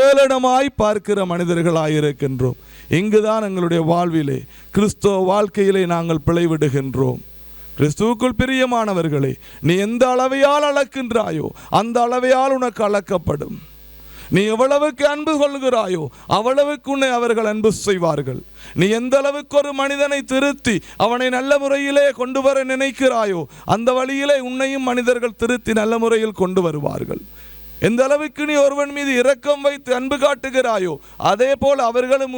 ஏளனமாய் பார்க்கிற மனிதர்களாய் இருக்கின்றோம். இங்குதான் எங்களுடைய வாழ்விலே, கிறிஸ்துவ வாழ்க்கையிலே நாங்கள் பிழைவிடுகின்றோம். கிறிஸ்துவுக்குள் பிரியமானவர்களே, நீ எந்த அளவையால் அளக்கின்றாயோ அந்த அளவையால் உனக்கு அளக்கப்படும். நீ எவ்வளவுக்கு அன்பு கொள்கிறாயோ அவ்வளவுக்கு உன்னை அவர்கள் அன்பு செய்வார்கள். நீ எந்த அளவுக்கு ஒரு மனிதனை திருத்தி அவனை நல்ல முறையிலே கொண்டு வர நினைக்கிறாயோ அந்த வழியிலே உன்னையும் மனிதர்கள் திருத்தி நல்ல முறையில் கொண்டு வருவார்கள். எந்த அளவுக்கு நீ ஒருவன் மீது இரக்கம் வைத்து அன்பு காட்டுகிறாயோ அதே போல் அவர்களும்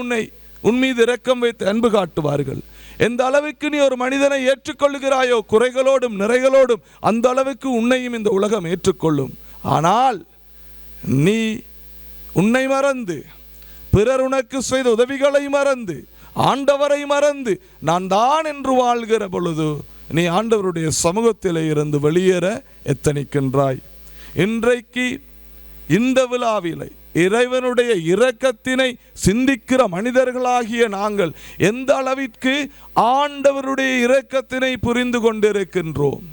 உன் மீது இரக்கம் வைத்து அன்பு காட்டுவார்கள். எந்த அளவுக்கு நீ ஒரு மனிதனை ஏற்றுக்கொள்கிறாயோ குறைகளோடும் நிறைகளோடும் அந்த அளவுக்கு உன்னையும் இந்த உலகம் ஏற்றுக்கொள்ளும். ஆனால் நீ உன்னை மறந்து, பிறர் உனக்கு செய்த உதவிகளை மறந்து, ஆண்டவரை மறந்து நான் தான் என்று வாழ்கிற பொழுது நீ ஆண்டவருடைய சமூகத்திலே இருந்து வெளியேற எத்தனிக்கின்றாய். இன்றைக்கு இந்த விழாவிலே இறைவனுடைய இரக்கத்தினை சிந்திக்கிற மனிதர்களாகிய நாங்கள் எந்த அளவிற்கு ஆண்டவருடைய இரக்கத்தினை புரிந்து கொண்டிருக்கின்றோம்,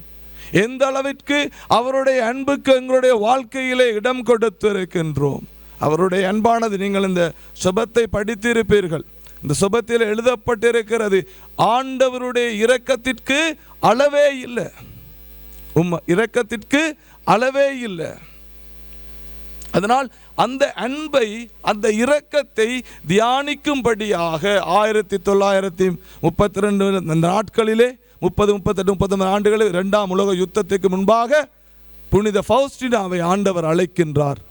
எந்த அளவிற்கு அவருடைய அன்புக்கு எங்களுடைய வாழ்க்கையிலே இடம் கொடுத்திருக்கின்றோம். அவருடைய அன்பானது, நீங்கள் இந்த சுபத்தை படித்திருப்பீர்கள். இந்த சுபத்தில் எழுதப்பட்டிருக்கிறது, ஆண்டவருடைய இரக்கத்திற்கு அளவே இல்லை. இரக்கத்திற்கு அளவே இல்லை. அதனால் அந்த அன்பை, அந்த இரக்கத்தை தியானிக்கும்படியாக 1932 அந்த நாட்களிலே 30, 38, 39 ஆண்டுகளில் 2ஆம் உலக யுத்தத்துக்கு முன்பாக புனித ஃபவுஸ்டினாவை ஆண்டவர் அழைக்கின்றார்.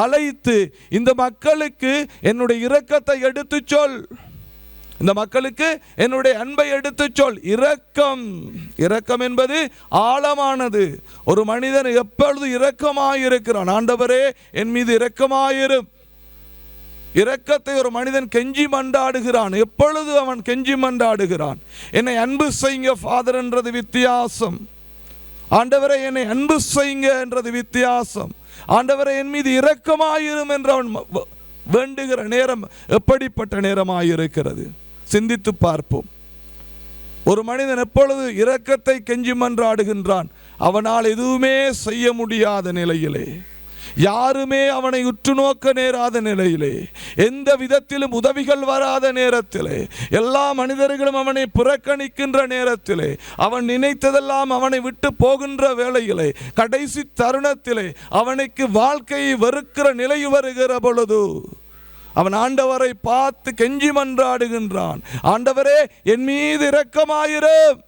அழைத்து இந்த மக்களுக்கு என்னுடைய இரக்கத்தை எடுத்து சொல், இந்த மக்களுக்கு என்னுடைய அன்பை எடுத்து சொல். இரக்கம் என்பது ஆழமானது. ஒரு மனிதன் எப்பொழுது இரக்கமாயிருக்கிறான், ஆண்டவரே என் மீது இரக்கமாயிரும். இரக்கத்தை ஒரு மனிதன் கெஞ்சி மண்டாடுகிறான். எப்பொழுது அவன் கெஞ்சி மண்டாடுகிறான், என்னை அன்பு செய்யுங்க ஃபாதர் என்றது வித்தியாசம், ஆண்டவரை என்னை அன்பு செய்யுங்க என்றது வித்தியாசம், ஆண்டவரை என் மீது இரக்கமாயிரும் என்று அவன் வேண்டுகிற நேரம் எப்படிப்பட்ட நேரமாயிருக்கிறது சிந்தித்து பார்ப்போம். ஒரு மனிதன் எப்பொழுது இரக்கத்தை கெஞ்சி மன்றாடுகின்றான், அவனால் எதுவுமே செய்ய முடியாத நிலையிலே, யாருமே அவனை உற்று நோக்க நேராத நிலையிலே, எந்த விதத்திலும் உதவிகள் வராத நேரத்திலே, எல்லா மனிதர்களும் அவனை புறக்கணிக்கின்ற நேரத்திலே, அவன் நினைத்ததெல்லாம் அவனை விட்டு போகின்ற வேளையிலே, கடைசி தருணத்திலே அவனுக்கு வாழ்க்கையை வெறுக்கிற நிலை வருகிற பொழுது அவன் ஆண்டவரை பார்த்து கெஞ்சி மன்றாடுகின்றான், ஆண்டவரே என் மீது இரக்கமாயிரும்.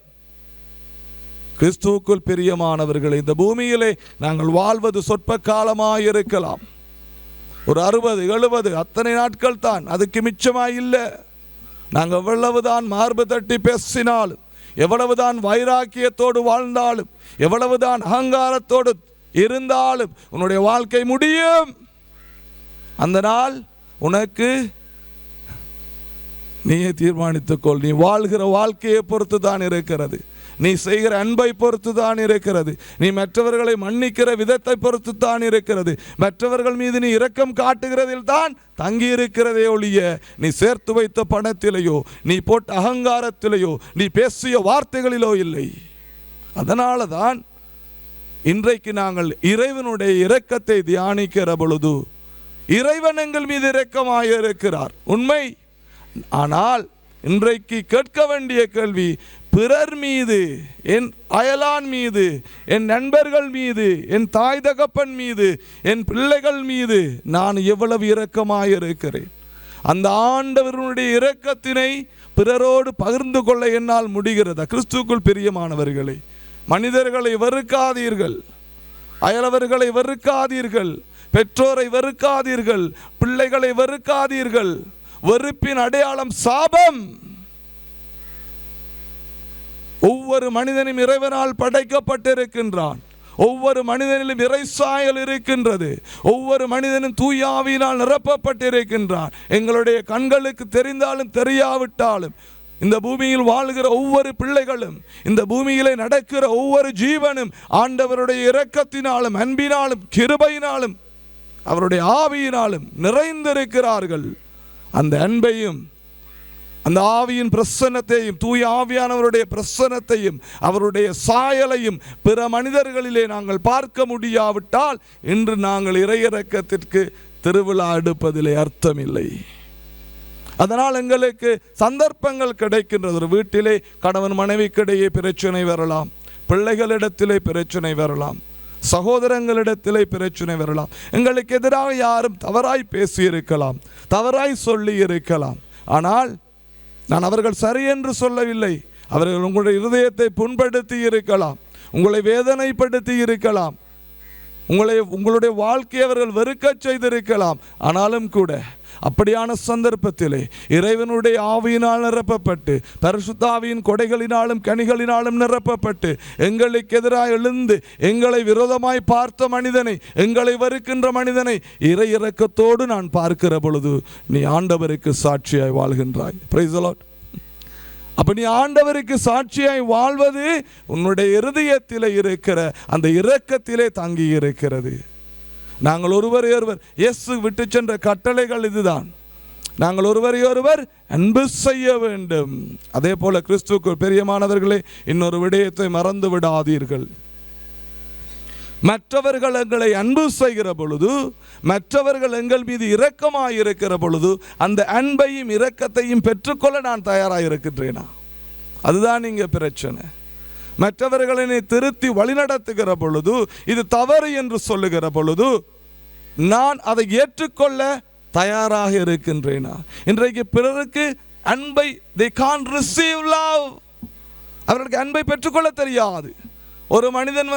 கிறிஸ்துவுக்குள் பிரியமானவர்களே, இந்த பூமியிலே நாங்கள் வாழ்வது சொற்ப காலமாயிருக்கலாம், ஒரு 60, 70 அத்தனை நாட்கள் தான், அதுக்கு மிச்சமாய் இல்லை. நாங்கள் எவ்வளவுதான் மார்பு தட்டி பேசினாலும், எவ்வளவுதான் வைராக்கியத்தோடு வாழ்ந்தாலும், எவ்வளவுதான் அகங்காரத்தோடு இருந்தாலும் உன்னுடைய வாழ்க்கை முடியும். அந்த நாள் உனக்கு நீயே தீர்மானித்துக்கொள். நீ வாழ்கிற வாழ்க்கையை பொறுத்து தான் இருக்கிறது, நீ செய்கிற அன்பை பொறுத்து தான் இருக்கிறது, நீ மற்றவர்களை மன்னிக்கிற விதத்தை பொறுத்து தான் இருக்கிறது, மற்றவர்கள் மீது நீ இரக்கம் காட்டுகிறதில் தான் தங்கி இருக்கிறதே ஒழிய நீ சேர்த்து வைத்த பணத்திலேயோ, நீ போட்ட அகங்காரத்திலேயோ, நீ பேசிய வார்த்தைகளிலோ இல்லை. அதனால தான் இன்றைக்கு நாங்கள் இறைவனுடைய இரக்கத்தை தியானிக்கிற பொழுது இறைவன் எங்கள் மீது இரக்கமாயிருக்கிறார், உண்மை. ஆனால் இன்றைக்கு கேட்க வேண்டிய கேள்வி, பிறர் மீது, என் அயலான் மீது, என் நண்பர்கள் மீது, என் தாய் தகப்பன் மீது, என் பிள்ளைகள் மீது நான் எவ்வளவு இரக்கமாயிருக்கிறேன்? அந்த ஆண்டவருடைய இரக்கத்தினை பிறரோடு பகிர்ந்து கொள்ள என்னால் முடிகிறதா? கிறிஸ்துவுக்குள் பிரியமானவர்களே, மனிதர்களை வெறுக்காதீர்கள், அயலவர்களை வெறுக்காதீர்கள், பெற்றோரை வெறுக்காதீர்கள், பிள்ளைகளை வெறுக்காதீர்கள். வெறுப்பின் அடையாளம் சாபம். ஒவ்வொரு மனிதனும் இறைவனால் படைக்கப்பட்டிருக்கின்றான், ஒவ்வொரு மனிதனிலும் இறைசாயல் இருக்கின்றது, ஒவ்வொரு மனிதனும் தூய ஆவியினால் நிரப்பப்பட்டிருக்கின்றான். எங்களுடைய கண்களுக்கு தெரிந்தாலும் தெரியாவிட்டாலும் இந்த பூமியில் வாழ்கிற ஒவ்வொரு பிள்ளைகளும், இந்த பூமியிலே நடக்கிற ஒவ்வொரு ஜீவனும் ஆண்டவருடைய இரக்கத்தினாலும் அன்பினாலும் கிருபையினாலும் அவருடைய ஆவியினாலும் நிறைந்திருக்கிறார்கள். அந்த அன்பையும் அந்த ஆவியின் பிரசன்னத்தையும் தூய ஆவியானவருடைய பிரசன்னத்தையும் அவருடைய சாயலையும் பிற மனிதர்களிலே நாங்கள் பார்க்க முடியாவிட்டால் இன்று நாங்கள் இறையிறக்கத்திற்கு திருவிழா எடுப்பதிலே அர்த்தமில்லை. அதனால் எங்களுக்கு சந்தர்ப்பங்கள் கிடைக்கின்றது. ஒரு வீட்டிலே கணவன் மனைவிக்கிடையே பிரச்சனை வரலாம், பிள்ளைகளிடத்திலே பிரச்சனை வரலாம், சகோதரங்களிடத்திலே பிரச்சனை வரலாம். எங்களுக்கு எதிராக யாரும் தவறாய் பேசியிருக்கலாம், தவறாய் சொல்லி இருக்கலாம். ஆனால் நான் அவர்கள் சரி என்று சொல்லவில்லை. அவர்கள் உங்களுடைய இருதயத்தை புண்படுத்தி இருக்கலாம், உங்களை வேதனைப்படுத்தி இருக்கலாம், உங்களுடைய வாழ்க்கையை அவர்கள் வெறுக்க செய்திருக்கலாம். ஆனாலும் கூட அப்படியான சந்தர்ப்பத்திலே இறைவனுடைய ஆவியினால் நிரப்பப்பட்டு பரிசுத்த ஆவியின் கொடைகளினாலும் கனிகளினாலும் நிரப்பப்பட்டு எங்களுக்கு எதிராக எழுந்து எங்களை விரோதமாய் பார்த்த மனிதனை, எங்களை வெறுக்கின்ற மனிதனை இறை இரக்கத்தோடு நான் பார்க்கிற பொழுது நீ ஆண்டவருக்கு சாட்சியாய் வாழ்கின்றாய். Praise the Lord. அப்ப நீ ஆண்டவருக்கு சாட்சியாய் வாழ்வது உன்னுடைய இருதயத்திலே இருக்கிற அந்த இரக்கத்திலே தங்கி இருக்கிறது. நாங்கள் ஒருவரை ஒருவர் இயேசு விட்டு சென்ற கட்டளைகள் இதுதான். நாங்கள் ஒருவரை ஒருவர் அன்பு செய்ய வேண்டும். அதே போல கிறிஸ்துவுக்கு பிரியமானவர்களே, இன்னொரு விடயத்தை மறந்து விடாதீர்கள். மற்றவர்கள் எங்களை அன்பு செய்கிற பொழுது, மற்றவர்கள் எங்கள் மீது இரக்கமாக இருக்கிற பொழுது அந்த அன்பையும் இரக்கத்தையும் பெற்றுக்கொள்ள நான் தயாராக இருக்கின்றேனா? அதுதான் இங்கே பிரச்சனை. மற்றவர்களை திருத்தி வழிநடத்துகிற பொழுது, இது தவறு என்று சொல்லுகிற பொழுது நான் அதை ஏற்றுக்கொள்ள தயாராக இருக்கின்றேனா? இன்றைக்கு பிறருக்கு அன்பை they can't receive love. அவர்களுக்கு அன்பை பெற்றுக்கொள்ள தெரியாது. ஒரு மனிதன்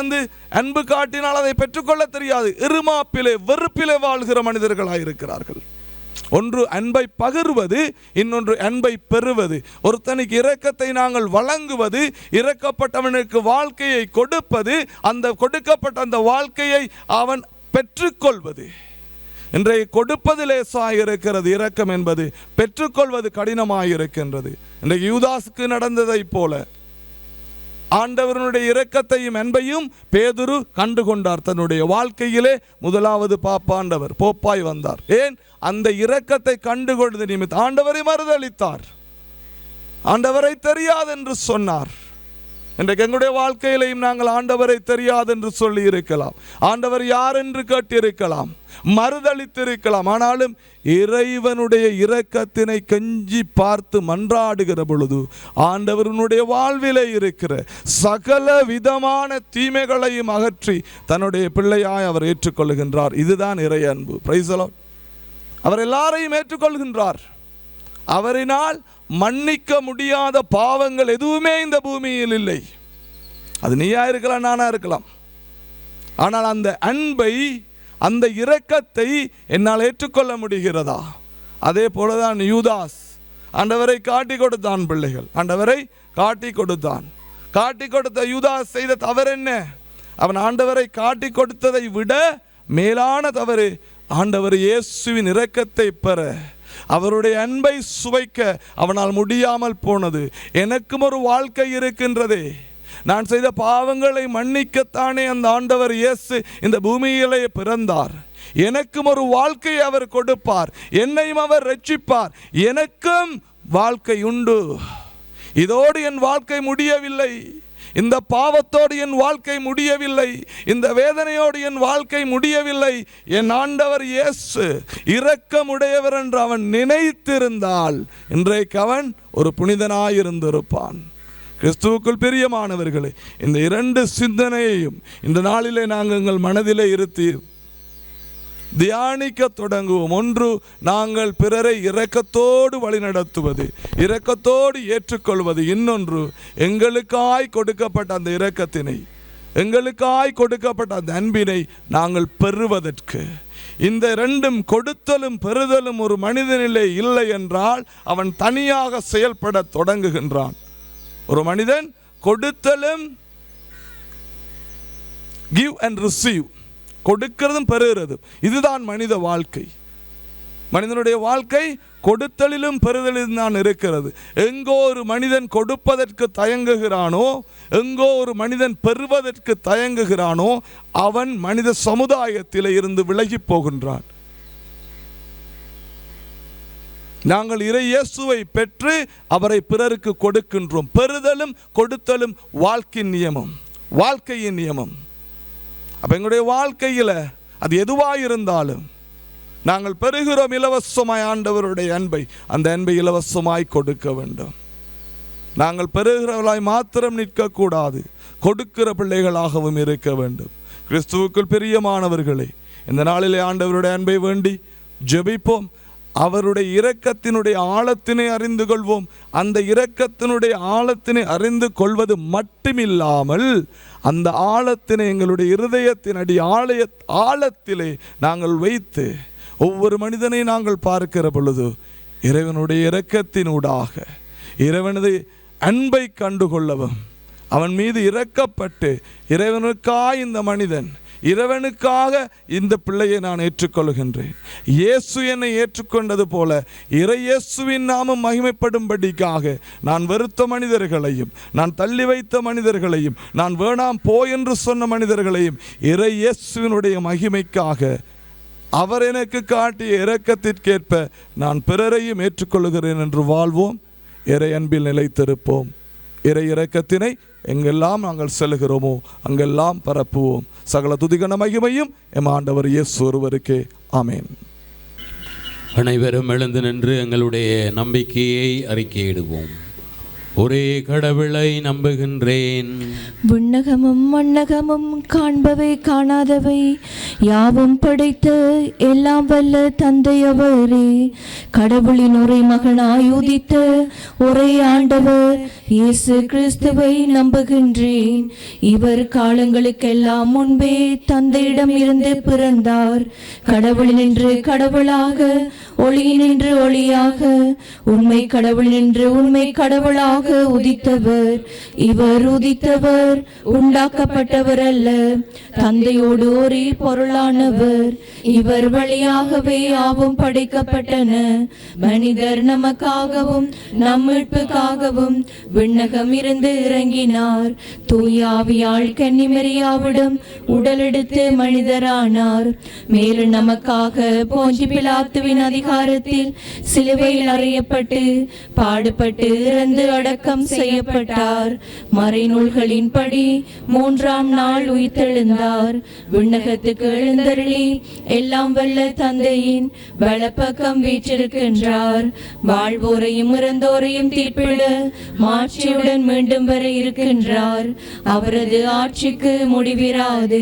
அன்பு காட்டினால் அதை பெற்றுக்கொள்ள தெரியாது. இருமாப்பிலே வெறுப்பிலே வாழ்கிற மனிதர்களாக இருக்கிறார்கள். ஒன்று அன்பை பகிர்வது, இன்னொன்று அன்பை பெறுவது. ஒருத்தனுக்கு இரக்கத்தை நாங்கள் வழங்குவது, இரக்கப்பட்டவனுக்கு வாழ்க்கையை கொடுப்பது, அந்த கொடுக்கப்பட்ட அந்த வாழ்க்கையை அவன் பெற்றுக்கொள்வது. இன்றைய கொடுப்பது லேசாக இருக்கிறது இரக்கம் என்பது, பெற்றுக்கொள்வது கடினமாக இருக்கின்றது. இன்றைக்கு யூதாசுக்கு நடந்ததை போல ஆண்டவருடைய இரக்கத்தையும் அன்பையும் பேதுரு கண்டுகொண்டார். தன்னுடைய வாழ்க்கையிலே முதலாவது பாப்பாண்டவர் போப்பாய் வந்தார். ஏன்? அந்த இரக்கத்தை கண்டுகொண்டது நிமித்தம் ஆண்டவரை மறுதளித்தார், ஆண்டவரை தெரியாது என்று சொன்னார். இன்றைக்கு எங்களுடைய வாழ்க்கையிலையும் நாங்கள் ஆண்டவரை தெரியாது என்று சொல்லி இருக்கலாம், ஆண்டவர் யார் என்று கேட்டிருக்கலாம், மறுதளித்திருக்கலாம். ஆனாலும் இறைவனுடைய இரக்கத்தினை கெஞ்சி பார்த்து மன்றாடுகிற பொழுது ஆண்டவருடைய வாழ்விலே இருக்கிற சகல விதமான தீமைகளையும் அகற்றி தன்னுடைய பிள்ளையாய் அவர் ஏற்றுக்கொள்கின்றார். இதுதான் இறை அன்பு. Praise the Lord. அவர் எல்லாரையும் ஏற்றுக்கொள்கின்றார். அவரினால் மன்னிக்க முடியாத பாவங்கள் எதுவுமே இந்த பூமியில் இல்லை. அது நீயா இருக்கலாம், நானா இருக்கலாம். ஆனால் அந்த அன்பை, அந்த இரக்கத்தை என்னால் ஏற்றுக்கொள்ள முடிகிறதா? அதே போலதான் யூதாஸ் ஆண்டவரை காட்டி கொடுத்தான். பிள்ளைகள், ஆண்டவரை காட்டி கொடுத்தான். காட்டி கொடுத்த யூதாஸ் செய்த தவறு என்ன? அவன் ஆண்டவரை காட்டி கொடுத்ததை விட மேலான தவறு ஆண்டவர் இயேசுவின் இரக்கத்தை பெற, அவருடைய அன்பை சுவைக்க அவனால் முடியாமல் போனது. எனக்கும் ஒரு வாழ்க்கை இருக்கின்றதே, நான் செய்த பாவங்களை மன்னிக்கத்தானே அந்த ஆண்டவர் இயேசு இந்த பூமியிலே பிறந்தார். எனக்கும் ஒரு வாழ்க்கையை அவர் கொடுப்பார், என்னையும் அவர் ரட்சிப்பார், எனக்கும் வாழ்க்கை உண்டு. இதோடு என் வாழ்க்கை முடியவில்லை, இந்த பாவத்தோடு என் வாழ்க்கை முடியவில்லை, இந்த வேதனையோடு என் வாழ்க்கை முடியவில்லை. என் ஆண்டவர் இயேசு இரக்கமுடையவர் என்று அவன் நினைத்திருந்தால் இன்றைக்கு அவன் ஒரு புனிதனாயிருந்திருப்பான். கிறிஸ்துவுக்குள் பிரியமானவர்களே, இந்த இரண்டு சிந்தனையையும் இந்த நாளிலே நாங்கள் எங்கள் மனதிலே இருத்தி தியானிக்க தொடங்குவோம். ஒன்று, நாங்கள் பிறரை இரக்கத்தோடு வழிநடத்துவது, இரக்கத்தோடு ஏற்றுக்கொள்வது. இன்னொன்று, எங்களுக்காய் கொடுக்கப்பட்ட அந்த இரக்கத்தினை, எங்களுக்காய் கொடுக்கப்பட்ட அந்த அன்பினை நாங்கள் பெறுவதற்கு. இந்த இரண்டும், கொடுத்தலும் பெறுதலும் ஒரு மனிதனிலே இல்லை என்றால் அவன் தனியாக செயல்பட தொடங்குகின்றான். ஒரு மனிதன் கொடுத்தலும், give and receive, கொடுக்கிறதும் பெறுகிறதும், இதுதான் மனித வாழ்க்கை. மனிதனுடைய வாழ்க்கை கொடுத்தலிலும் பெறுதலிலும் தான் இருக்கிறது. எங்கோ ஒரு மனிதன் கொடுப்பதற்கு தயங்குகிறானோ, எங்கோ ஒரு மனிதன் பெறுவதற்கு தயங்குகிறானோ, அவன் மனித சமுதாயத்தில் இருந்து விலகி போகின்றான். நாங்கள் இறை இயேசுவை பெற்று அவரை பிறருக்கு கொடுக்கின்றோம். பெறுதலும் கொடுத்தலும் வாழ்க்கையின் நியமம். அப்ப எங்களுடைய வாழ்க்கையில் அது எதுவாக இருந்தாலும் நாங்கள் பெறுகிறோம் இலவசமாய் ஆண்டவருடைய அன்பை. அந்த அன்பை இலவசமாய் கொடுக்க வேண்டும். நாங்கள் பெறுகிறவர்களாய் மாத்திரம் நிற்கக்கூடாது, கொடுக்கிற பிள்ளைகளாகவும் இருக்க வேண்டும். கிறிஸ்துவுக்குள் பிரியமானவர்களே, இந்த நாளிலே ஆண்டவருடைய அன்பை வேண்டி ஜெபிப்போம். அவருடைய இரக்கத்தினுடைய ஆழத்தினை அறிந்து கொள்வோம். அந்த இரக்கத்தினுடைய ஆழத்தினை அறிந்து கொள்வது மட்டுமில்லாமல் அந்த ஆழத்தினை எங்களுடைய இருதயத்தின் ஆழத்திலே நாங்கள் வைத்து ஒவ்வொரு மனிதனை நாங்கள் பார்க்கிற பொழுது இறைவனுடைய இரக்கத்தினூடாக இறைவனது அன்பை கண்டுகொள்ளவும், அவன் மீது இரக்கப்பட்டு இறைவனுக்காக இந்த மனிதன், இறைவனுக்காக இந்த பிள்ளையை நான் ஏற்றுக்கொள்கின்றேன், இயேசு என்னை ஏற்றுக்கொண்டது போல இறை இயேசுவின் நாமம் மகிமைப்படும்படிக்காக நான் வெறுத்த மனிதர்களையும், நான் தள்ளி வைத்த மனிதர்களையும், நான் வேணாம் போ என்று சொன்ன மனிதர்களையும் இறை இயேசுவினுடைய மகிமைக்காக அவர் எனக்கு காட்டிய இரக்கத்திற்கேற்ப நான் பிறரையும் ஏற்றுக்கொள்கிறேன் என்று வாழ்வோம். இறை அன்பில் நிலைத்திருப்போம். இறை இரக்கத்தினை எங்கெல்லாம் நாங்கள் செல்கிறோமோ அங்கெல்லாம் பரப்புவோம். சகல துதிகன மகிமையும் எம் ஆண்டவர் இயேசு ஒருவருக்கே. ஆமென். அனைவரும் எழுந்து நின்று எங்களுடைய நம்பிக்கையை அறிக்கையிடுவோம். ஒரே கடவுளை நம்புகின்றேன். விண்ணகமும் மண்ணகமும் காண்பவை காணாதவை யாவும் படைத்த எல்லாம் வல்ல தந்தையவரே, கடவுளின் ஒரே மகனாய் உதித்த ஒரே ஆண்டவர் இயேசு கிறிஸ்துவை நம்புகின்றேன். இவர் காலங்களுக்கெல்லாம் முன்பே தந்தையிடம் இருந்து பிறந்தார். கடவுளினின்று கடவுளாக, ஒளியினின்று ஒளியாக, உண்மை கடவுளினின்று உண்மை கடவுளாக உதித்தவர். இவர் உதித்தவர் உண்டாக்கப்பட்டவர் அல்ல, தந்தையோடு ஒரே பொருளானவர். இவர் வழியாகவே யாவும் படைக்கப்பட்டன. மனிதர் நமக்காகவும் நம் மீட்புக்காகவும் விண்ணகம் இருந்து இறங்கினார். தூயாவியாள் கன்னிமரியாவிடம் உடலெடுத்து மனிதரானார். மேலும் நமக்காக போஞ்சி பிலாத்துவின் அதிகாரத்தில் சிலுவையில் அறையப்பட்டு பாடுபட்டு இறந்து அடக்கம் செய்யப்பட்டார். மறைநூல்களின்படி 3ஆம் நாள் உயிர்த்தெழுந்தார். விண்ணகத்துக்கு எழுந்தருளி எல்லாம் வல்ல தந்தையின் வலப்பக்கம் வீற்றிருக்கின்றார். வாழ்வோரையும் இறந்தோரையும் தீர்ப்பிட மாட்சியுடன் மீண்டும் வர இருக்கின்றார். அவரது ஆட்சிக்கு முடிவிராது.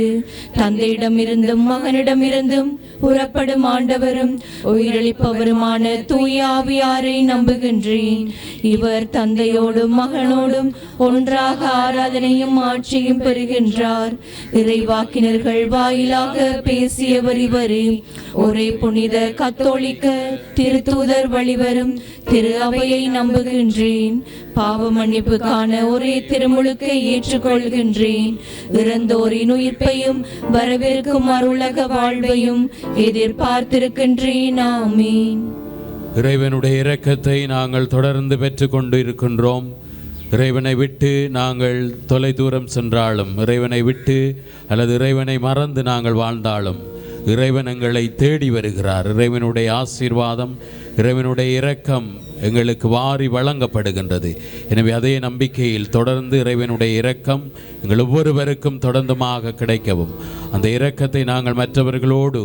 தந்தையிடம் இருந்தும் மகனிடம் இருந்தும் புறப்படும் ஆண்டவரும் உயிரளிப்பவருமான தூய ஆவியாரை நம்புகின்றேன். இவர் தந்தையோடும் மகனோடும் ஒன்றாக ஆராதனையும் ஆட்சியும் பெறுகின்றார். இறைவாக்கினர்கள் வாயிலாக பேசியவர் இவரே. ஒரே புனித கத்தோலிக்க திருத்தூதர் வழிவரும் திரு அவையை நம்புகின்றேன். பாவ மன்னிப்புக்கான ஒரே திருமுழுக்கை ஏற்றுக்கொள்கின்றேன். இறந்தோரின் உயிர்ப்பையும் வரவிருக்கும் அருளக வாழ்வையும் எதிர்பார்த்திருக்கின்றேன். ஆமீன். இறைவனுடைய இரக்கத்தை நாங்கள் தொடர்ந்து பெற்று கொண்டு இருக்கின்றோம். இறைவனை விட்டு நாங்கள் தொலை தூரம் சென்றாலும், இறைவனை விட்டு அல்லது இறைவனை மறந்து நாங்கள் வாழ்ந்தாலும் இறைவன் எங்களை தேடி வருகிறார். இறைவனுடைய ஆசீர்வாதம், இறைவனுடைய இரக்கம் எங்களுக்கு வாரி வழங்கப்படுகின்றது. எனவே அதே நம்பிக்கையில் தொடர்ந்து இறைவனுடைய இரக்கம் எங்கள் ஒவ்வொருவருக்கும் தொடர்ந்துமாக கிடைக்கவும், அந்த இரக்கத்தை நாங்கள் மற்றவர்களோடு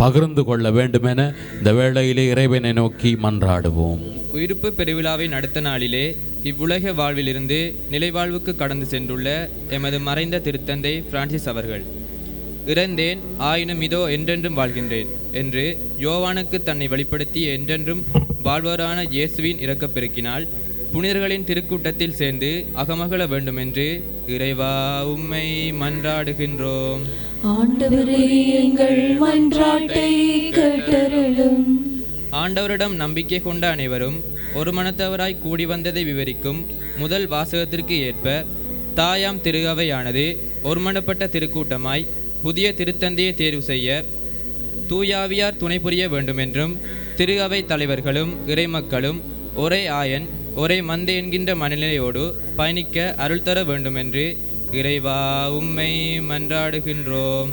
பகிர்ந்து கொள்ள வேண்டுமென இந்த வேளையிலே இறைவனை நோக்கி மன்றாடுவோம். உயிர்ப்பு பெருவிழாவை நடத்த நாளிலே இவ்வுலக வாழ்விலிருந்து நிலைவாழ்வுக்கு கடந்து சென்றுள்ள எமது மறைந்த திருத்தந்தை பிரான்சிஸ் அவர்கள், இறந்தேன் ஆயினும் இதோ என்றென்றும் வாழ்கின்றேன் என்று யோவானுக்கு தன்னை வெளிப்படுத்தி என்றென்றும் வாழ்வரான இயேசுவின் இரக்கப்பெருக்கினால் புனிதர்களின் திருக்கூட்டத்தில் சேர்ந்து அகமகள வேண்டுமென்று இறைவா உம்மை மன்றாடுகின்றோம். ஆண்டவரே, எங்கள் மன்றாட்டை கேட்டருளும். ஆண்டவரிடம் நம்பிக்கை கொண்ட அனைவரும் ஒரு மனத்தவராய் கூடி வந்ததை விவரிக்கும் முதல் வாசகத்திற்கு ஏற்ப தாயாம் திரு அவையானது ஒருமனப்பட்ட திருக்கூட்டமாய் புதிய திருத்தந்தையை தேர்வு செய்ய தூயாவியார் துணை புரிய வேண்டுமென்றும் திரு அவை தலைவர்களும் இறைமக்களும் ஒரே ஆயன் ஒரே மந்தை என்கின்ற மனநிலையோடு பயணிக்க அருள் தர வேண்டுமென்று இறைவா உம்மை மன்றாடுகின்றோம்.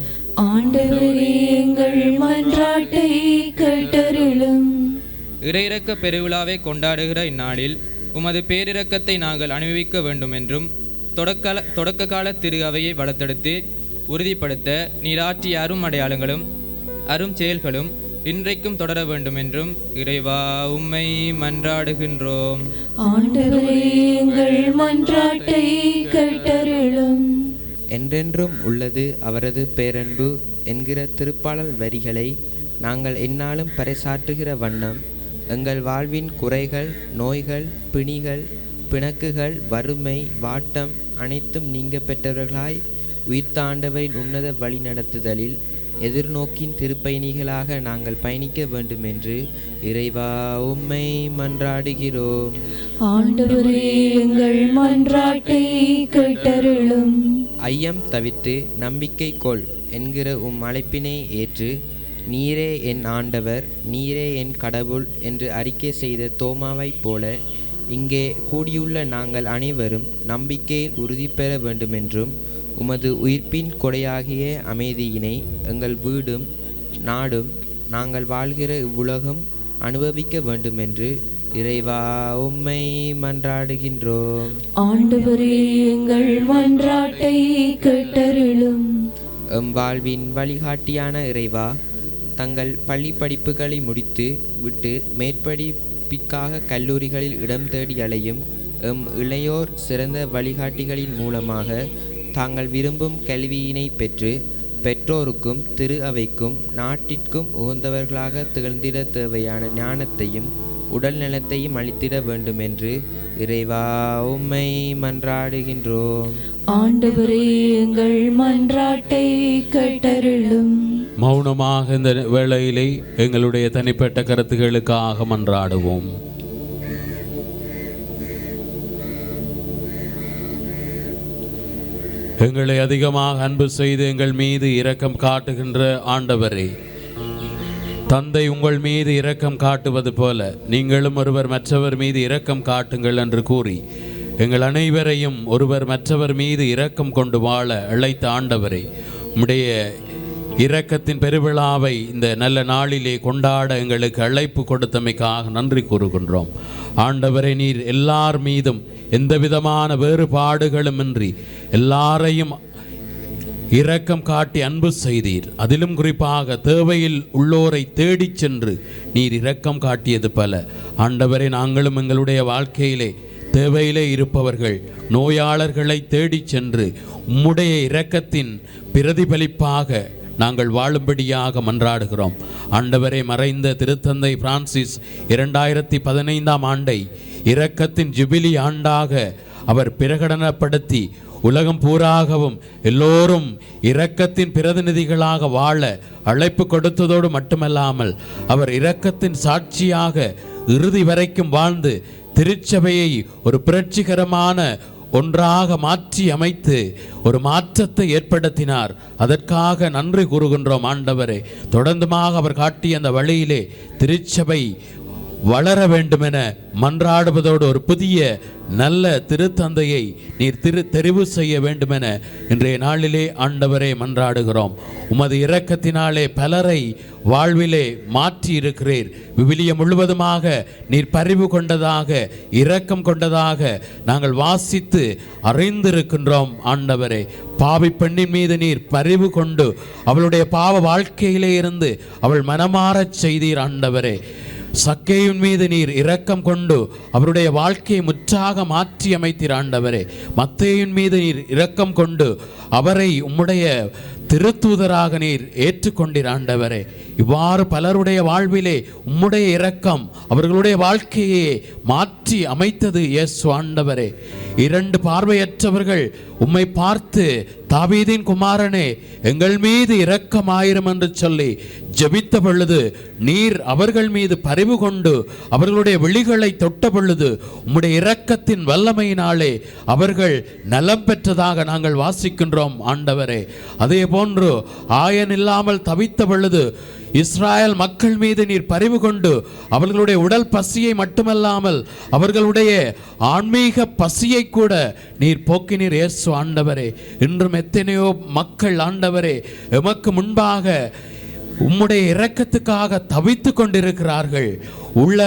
ஆண்டவரே எங்கள் மன்றாட்டை கேட்டருளும். இறையிறக்க பெருவிழாவை கொண்டாடுகிற இந்நாளில் உமது பேரிரக்கத்தை நாங்கள் அனுபவிக்க வேண்டும் என்றும் தொடக்க கால திரு அவையை வளர்த்தெடுத்து உறுதிப்படுத்த நீராற்றிய அரும் அடையாளங்களும் அரும் செயல்களும் இன்றைக்கும் தொடர வேண்டும் என்றும் இறைவா உம்மை மன்றாடுகின்றோம். ஆண்டவரே எங்கள் மன்றாட்டை கேட்டருளும். என்றென்றும் உள்ளது அவரது பேரன்பு என்கிற திருப்பாடல் வரிகளை நாங்கள் எந்நாளும் பறைசாற்றுகிற வண்ணம் எங்கள் வாழ்வின் குறைகள், நோய்கள், பிணிகள், பிணக்குகள், வறுமை, வாட்டம் அனைத்தும் நீங்க பெற்றவர்களாய் உயிர்த்த ஆண்டவரின் உன்னத வழி நடத்துதலில் எதிர்நோக்கின் திருப்பயணிகளாக நாங்கள் பயணிக்க வேண்டும் என்று இறைவா உம்மை மன்றாடுகிறோம். ஆண்டவரே எங்கள் மன்றாட்டை கேட்டருளும். ஐயம் தவிர்த்து நம்பிக்கை கொள் என்கிற அழைப்பினை ஏற்று நீரே என் ஆண்டவர், நீரே என் கடவுள் என்று அறிக்கை செய்த தோமாவைப் போல இங்கே கூடியுள்ள நாங்கள் அனைவரும் நம்பிக்கையில் உறுதி பெற வேண்டுமென்றும் உமது உயிர்ப்பின் கொடையாகிய அமைதியினை எங்கள் வீடும் நாடும் நாங்கள் வாழ்கிற இவ்வுலகம் அனுபவிக்க வேண்டுமென்று இறைவா உம்மை மன்றாடுகின்றோம். ஆண்டவரே எங்கள் மன்றாட்டை கேட்டருளும். எம் வாழ்வின் வழிகாட்டியான இறைவா, தங்கள் பள்ளி படிப்புகளை முடித்து விட்டு மேற்படிப்பிற்காக கல்லூரிகளில் இடம் தேடி அலையும் எம் இளையோர் சிறந்த வழிகாட்டிகளின் மூலமாக தாங்கள் விரும்பும் கல்வியினை பெற்று பெற்றோருக்கும் திரு அவைக்கும் நாட்டிற்கும் உகந்தவர்களாக திகழ்ந்திட தேவையான ஞானத்தையும் உடல் நலத்தையும் அளித்திட வேண்டும் என்று இறைவா உம்மை மன்றாடுகின்றோம். ஆண்டவரே எங்கள் மன்றாட்டை கேட்டருளும். மௌனமாக இந்த வேளையிலே எங்களுடைய தனிப்பட்ட கருத்துக்களுக்காக மன்றாடுவோம். எங்களை அதிகமாக அன்பு செய்து எங்கள் மீது இரக்கம் காட்டுகின்ற ஆண்டவரே, தந்தை உங்கள் மீது இரக்கம் காட்டுவது போல நீங்களும் ஒருவர் மற்றவர் மீது இரக்கம் காட்டுங்கள் என்று கூறி எங்கள் அனைவரையும் ஒருவர் மற்றவர் மீது இரக்கம் கொண்டு வாழ அழைத்த ஆண்டவரே, உம்முடைய இரக்கத்தின் பெருவிழாவை இந்த நல்ல நாளிலே கொண்டாட எங்களுக்கு அழைப்பு கொடுத்தமைக்காக நன்றி கூறுகின்றோம். ஆண்டவரே, நீர் எல்லார் மீதும் எந்த விதமான வேறுபாடுகளுமின்றி எல்லாரையும் இரக்கம் காட்டி அன்பு செய்தீர். அதிலும் குறிப்பாக தேவையில் உள்ளோரை தேடிச் சென்று நீர் இரக்கம் காட்டியது பல. ஆண்டவரே, நாங்களும் எங்களுடைய வாழ்க்கையிலே தேவையிலே இருப்பவர்கள் நோயாளர்களை தேடிச் சென்று உம்முடைய இரக்கத்தின் பிரதிபலிப்பாக நாங்கள் வாழும்படியாக மன்றாடுகிறோம். ஆண்டவரே, மறைந்த திருத்தந்தை பிரான்சிஸ் 2015ஆம் ஆண்டை இரக்கத்தின் ஜூபிலி ஆண்டாக அவர் பிரகடனப்படுத்தி உலகம் பூராகவும் எல்லோரும் இரக்கத்தின் பிரதிநிதிகளாக வாழ அழைப்பு கொடுத்ததோடு மட்டுமல்லாமல் அவர் இரக்கத்தின் சாட்சியாக இறுதி வரைக்கும் வாழ்ந்து திருச்சபையை ஒரு புரட்சிகரமான ஒன்றாக மாற்றி அமைத்து ஒரு மாற்றத்தை ஏற்படுத்தினார். அதற்காக நன்றி கூறுகின்றோம் ஆண்டவரே. தொடர்ந்துமாக அவர் காட்டிய அந்த வழியிலே திருச்சபை வளர வேண்டுமென மன்றாடுவதோடு ஒரு புதிய நல்ல திருத்தந்தையை நீர் தெரிவு செய்ய வேண்டுமென இன்றைய நாளிலே ஆண்டவரே மன்றாடுகிறோம். உமது இரக்கத்தினாலே பலரை வாழ்விலே மாற்றி இருக்கிறீர். விவிலியம் முழுவதுமாக நீர் பரிவு கொண்டதாக இரக்கம் கொண்டதாக நாங்கள் வாசித்து அறிந்திருக்கின்றோம். ஆண்டவரே, பாவி பெண்ணின் மீது நீர் பரிவு கொண்டு அவளுடைய பாவ வாழ்க்கையிலே இருந்து அவள் மனமாறச் செய்தீர். ஆண்டவரே, சக்கேயின் மீது நீர் இரக்கம் கொண்டு அவருடைய வாழ்க்கையை முற்றாக மாற்றி அமைத்தீர். ஆண்டவரே, மத்தேயின் மீது நீர் இரக்கம் கொண்டு அவரை உம்முடைய திருத்தூதராக நீர் ஏற்றுக்கொண்டீர். ஆண்டவரே, இவ்வாறு பலருடைய வாழ்விலே உம்முடைய இரக்கம் அவர்களுடைய வாழ்க்கையை மாற்றி அமைத்தது. இயேசு ஆண்டவரே, 2 பார்வையற்றவர்கள் உம்மை பார்த்து தாவீதின் குமாரனே எங்கள் மீது இரக்கமாயிரும் என்று சொல்லி ஜெபித்த பொழுது நீர் அவர்கள் மீது பரிவு கொண்டு அவர்களுடைய விழிகளை தொட்ட பொழுது உம்முடைய இரக்கத்தின் வல்லமையினாலே அவர்கள் நலம் பெற்றதாக நாங்கள் வாசிக்கின்றோம். ஆண்டவரே, அதே போல போன்று ஆயன் இல்லாமல் தவித்த பொழுது இஸ்ராயல் மக்கள் மீது நீர் பரிவு கொண்டு அவர்களுடைய உடல் பசியை மட்டுமல்லாமல் அவர்களுடைய ஆன்மீக பசியை கூட நீர் போக்கினீர். இயேசு ஆண்டவரே, இன்றும் எத்தனையோ மக்கள் ஆண்டவரே எமக்கு முன்பாக உம்முடைய இரக்கத்துக்காக தவித்து கொண்டிருக்கிறார்கள். உள்ள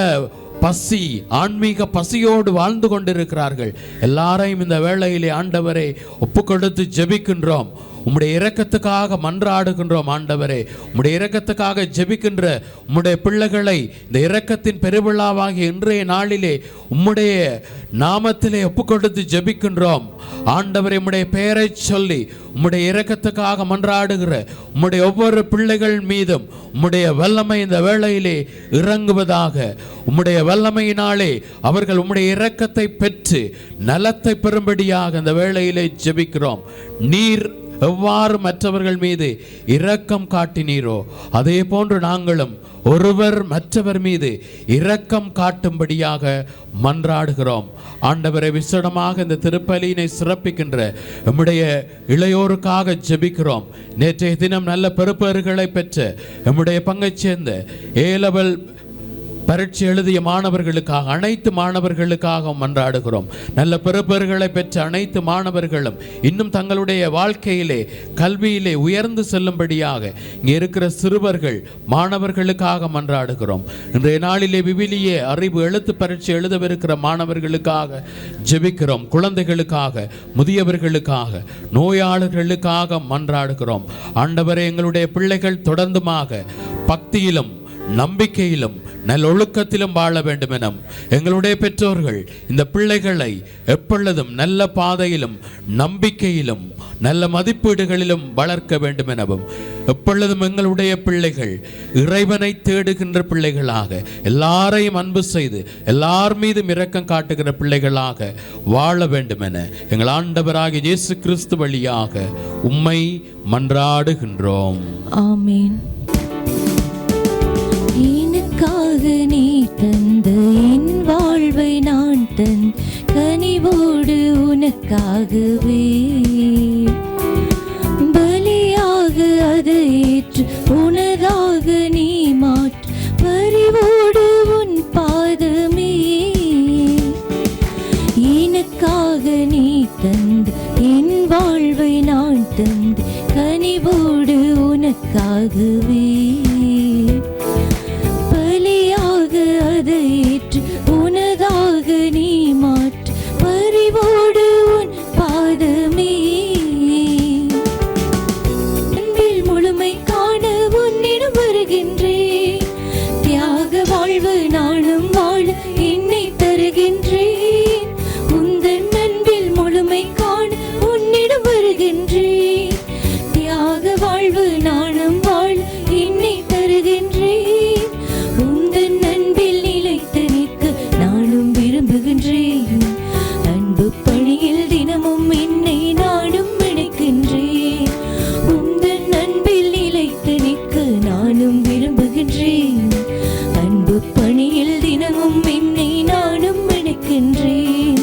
பசி, ஆன்மீக பசியோடு வாழ்ந்து கொண்டிருக்கிறார்கள். எல்லாரையும் இந்த வேளையிலே ஆண்டவரே ஒப்பு கொடுத்து ஜெபிக்கின்றோம். உம்முடைய இரக்கத்துக்காக மன்றாடுகின்றோம் ஆண்டவரே. உம்முடைய இரக்கத்துக்காக ஜெபிக்கின்ற உம்முடைய பிள்ளைகளை இந்த இரக்கத்தின் பெருவிழாவாகிய இன்றைய நாளிலே உம்முடைய நாமத்திலே ஒப்புக்கொடுத்து ஜெபிக்கின்றோம் ஆண்டவரே. உம்முடைய பெயரை சொல்லி உம்முடைய இரக்கத்துக்காக மன்றாடுகிற உம்முடைய ஒவ்வொரு பிள்ளைகள் மீதும் உம்முடைய வல்லமை இந்த வேளையிலே இறங்குவதாக. உம்முடைய வல்லமையினாலே அவர்கள் உம்முடைய இரக்கத்தை பெற்று நலத்தை பெறும்படியாக இந்த வேளையிலே ஜெபிக்கிறோம். நீர் எவ்வாறு மற்றவர்கள் மீது இரக்கம் காட்டினீரோ அதே போன்று நாங்களும் ஒருவர் மற்றவர் மீது இரக்கம் காட்டும்படியாக மன்றாடுகிறோம் ஆண்டவரை. விசேடமாக இந்த திருப்பலியினை சிறப்பிக்கின்ற நம்முடைய இளையோருக்காக ஜெபிக்கிறோம். நேற்றைய தினம் நல்ல பெறுபேறுகளை பெற்ற நம்முடைய பங்கைச் சேர்ந்த ஏலவல் பரீட்சை எழுதிய மாணவர்களுக்காக, அனைத்து மாணவர்களுக்காக மன்றாடுகிறோம். நல்ல பெறுபேறுகளை பெற்ற அனைத்து மாணவர்களும் இன்னும் தங்களுடைய வாழ்க்கையிலே கல்வியிலே உயர்ந்து செல்லும்படியாக இங்கே இருக்கிற சிறுவர்கள் மாணவர்களுக்காக மன்றாடுகிறோம். இன்றைய நாளிலே விவிலிய அறிவு எழுத்து பரீட்சை எழுதவிருக்கிற மாணவர்களுக்காக ஜெபிக்கிறோம். குழந்தைகளுக்காக, முதியவர்களுக்காக, நோயாளர்களுக்காக மன்றாடுகிறோம் ஆண்டவரே. எங்களுடைய பிள்ளைகள் தொடர்ந்துமாக பக்தியிலும் நம்பிக்கையிலும் நல்லொழுக்கத்திலும் வாழ வேண்டும் என எங்களுடைய பெற்றோர்கள் இந்த பிள்ளைகளை எப்பொழுதும் நல்ல பாதையிலும் நம்பிக்கையிலும் நல்ல மதிப்பீடுகளிலும் வளர்க்க வேண்டும் எனவும் எப்பொழுதும் எங்களுடைய பிள்ளைகள் இறைவனை தேடுகின்ற பிள்ளைகளாக, எல்லாரையும் அன்பு செய்து எல்லார் மீதும் இரக்கம் காட்டுகிற பிள்ளைகளாக வாழ வேண்டும் என எங்கள் ஆண்டவராகிய இயேசு கிறிஸ்து வழியாக உம்மை மன்றாடுகின்றோம். ஆமென். எனக்காக நீ தந்த என் வாழ்வை நான் தன் கனிவோடு உனக்காகவே பலியாக அதை ஏற்று உனதாக நீ மாற்று பரிவோடு உன் பாதமே. எனக்காக நீ தந்த என் வாழ்வை நான் தந்த கனிவோடு உனக்காகவே அதை ஏற்று உனதாக நீ மாற்று பரிவோடு உன் பாதமே. அன்பில் முழுமை காண உன்னிடம் வருகின்றேன். தியாக வாழ்வு நானும் வாழ என்னை தருகின்றேன். உந்தன் அன்பில் முழுமை காண உன்னிடம் வருகின்றேன். தியாக வாழ்வு நானும் வாழ என்னை தருகின்றேன். அன்பு பணியில் தினமும் என்னை நானும் இணைக்கின்றேன். உந்தன் அன்பில் நிலைத்து நிற்க நானும் விரும்புகின்றேன். அன்பு பணியில் தினமும் என்னை நானும் இணைக்கின்றேன்.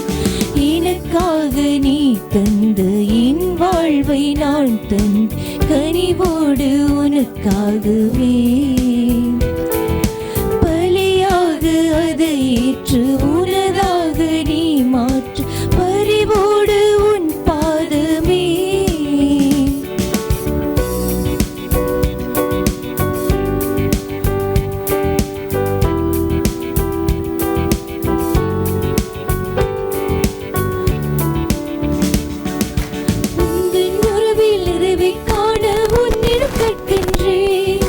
எனக்காக நீ தந்த என் வாழ்வை நான் தன் கனிவோடு உனக்காகவே பலியாக அதை ஏற்று உனதாக நீ மாற்று பரிவோடு உன் பாதமே. உந்தன் உறவில் நிறைவை காண உன்னிடம் கேட்கின்றேன்.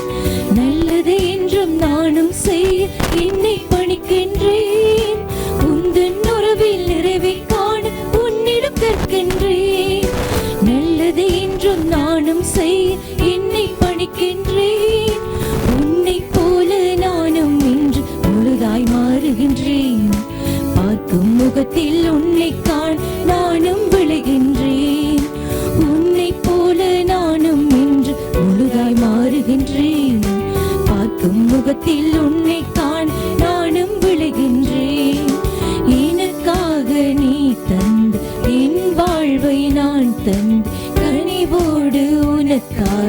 நல்லது என்றும் நானும் செய்ய என்னை பணிக்கின்றேன். உந்தன் உறவில் நிறைவை காண உன்னிடம் கேட்கின்றேன். நல்லது என்றும் நானும் செய்ய என்னை பணிக்கின்றேன். உன்னை போல நானும் இன்று முழுதாய் மாறுகின்றேன். பார்க்கும் முகத்தில் உன்னை காண நானும் விளைகின்றேன். உன்னை போல நானும் இன்று முழுதாய் மாறுகின்றேன். பார்க்கும் முகத்தில் உன்னை காண நானும் விளைகின்றேன். எனக்காக நீ தந்த என் வாழ்வை நான் தந்த கனிவோடு உனக்காக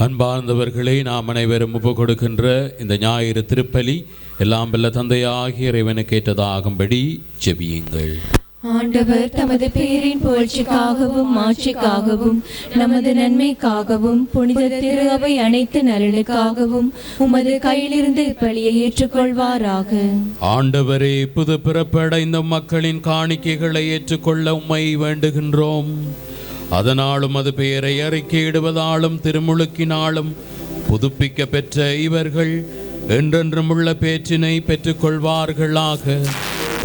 அன்பார்ந்தவர்களை நாம் அனைவரும் ஒப்பு கொடுக்கின்ற இந்த ஞாயிறு திருப்பலி எல்லாம் வல்ல தந்தையாகிய இறைவனுக்கு ஏற்றதாகும்படி ஜெபியுங்கள். ஆண்டவர் தமது பேரின் புகழ்ச்சிக்காகவும் ஆட்சிக்காகவும் நமது நன்மைக்காகவும் புனித திரு அவை அனைத்து நலனுக்காகவும் உமது கையிலிருந்து பலியை ஏற்றுக்கொள்வாராக. ஆண்டவரே, புது பிறப்படைந்த மக்களின் காணிக்கைகளை ஏற்றுக்கொள்ள உம்மை வேண்டுகின்றோம். அதனாலும் அது பெயரை அறிக்கையிடுவதாலும் திருமுழுக்கினாலும் புதுப்பிக்க பெற்ற இவர்கள் என்றென்றும் உள்ள பேற்றினை பெற்றுக்கொள்வார்களாக.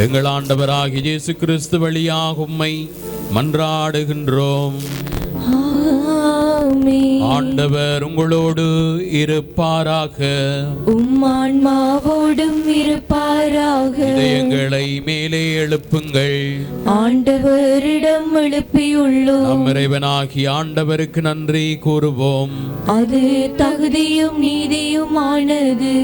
எங்கள் ஆண்டவராகிய இயேசு கிறிஸ்து வழியாக உம்மை மன்றாடுகின்றோம். ஆண்டவர் உங்களோடு இருப்பாராக. உம்மான்மாவோடும் இருப்பாராக. இதயங்களை மேலே எழுப்புங்கள். ஆண்டவரிடம் எழுப்பியுள்ளோம். நம் இறைவனாகிய ஆண்டவருக்கு நன்றி கூறுவோம். அது தகுதியும் நீதியுமானது.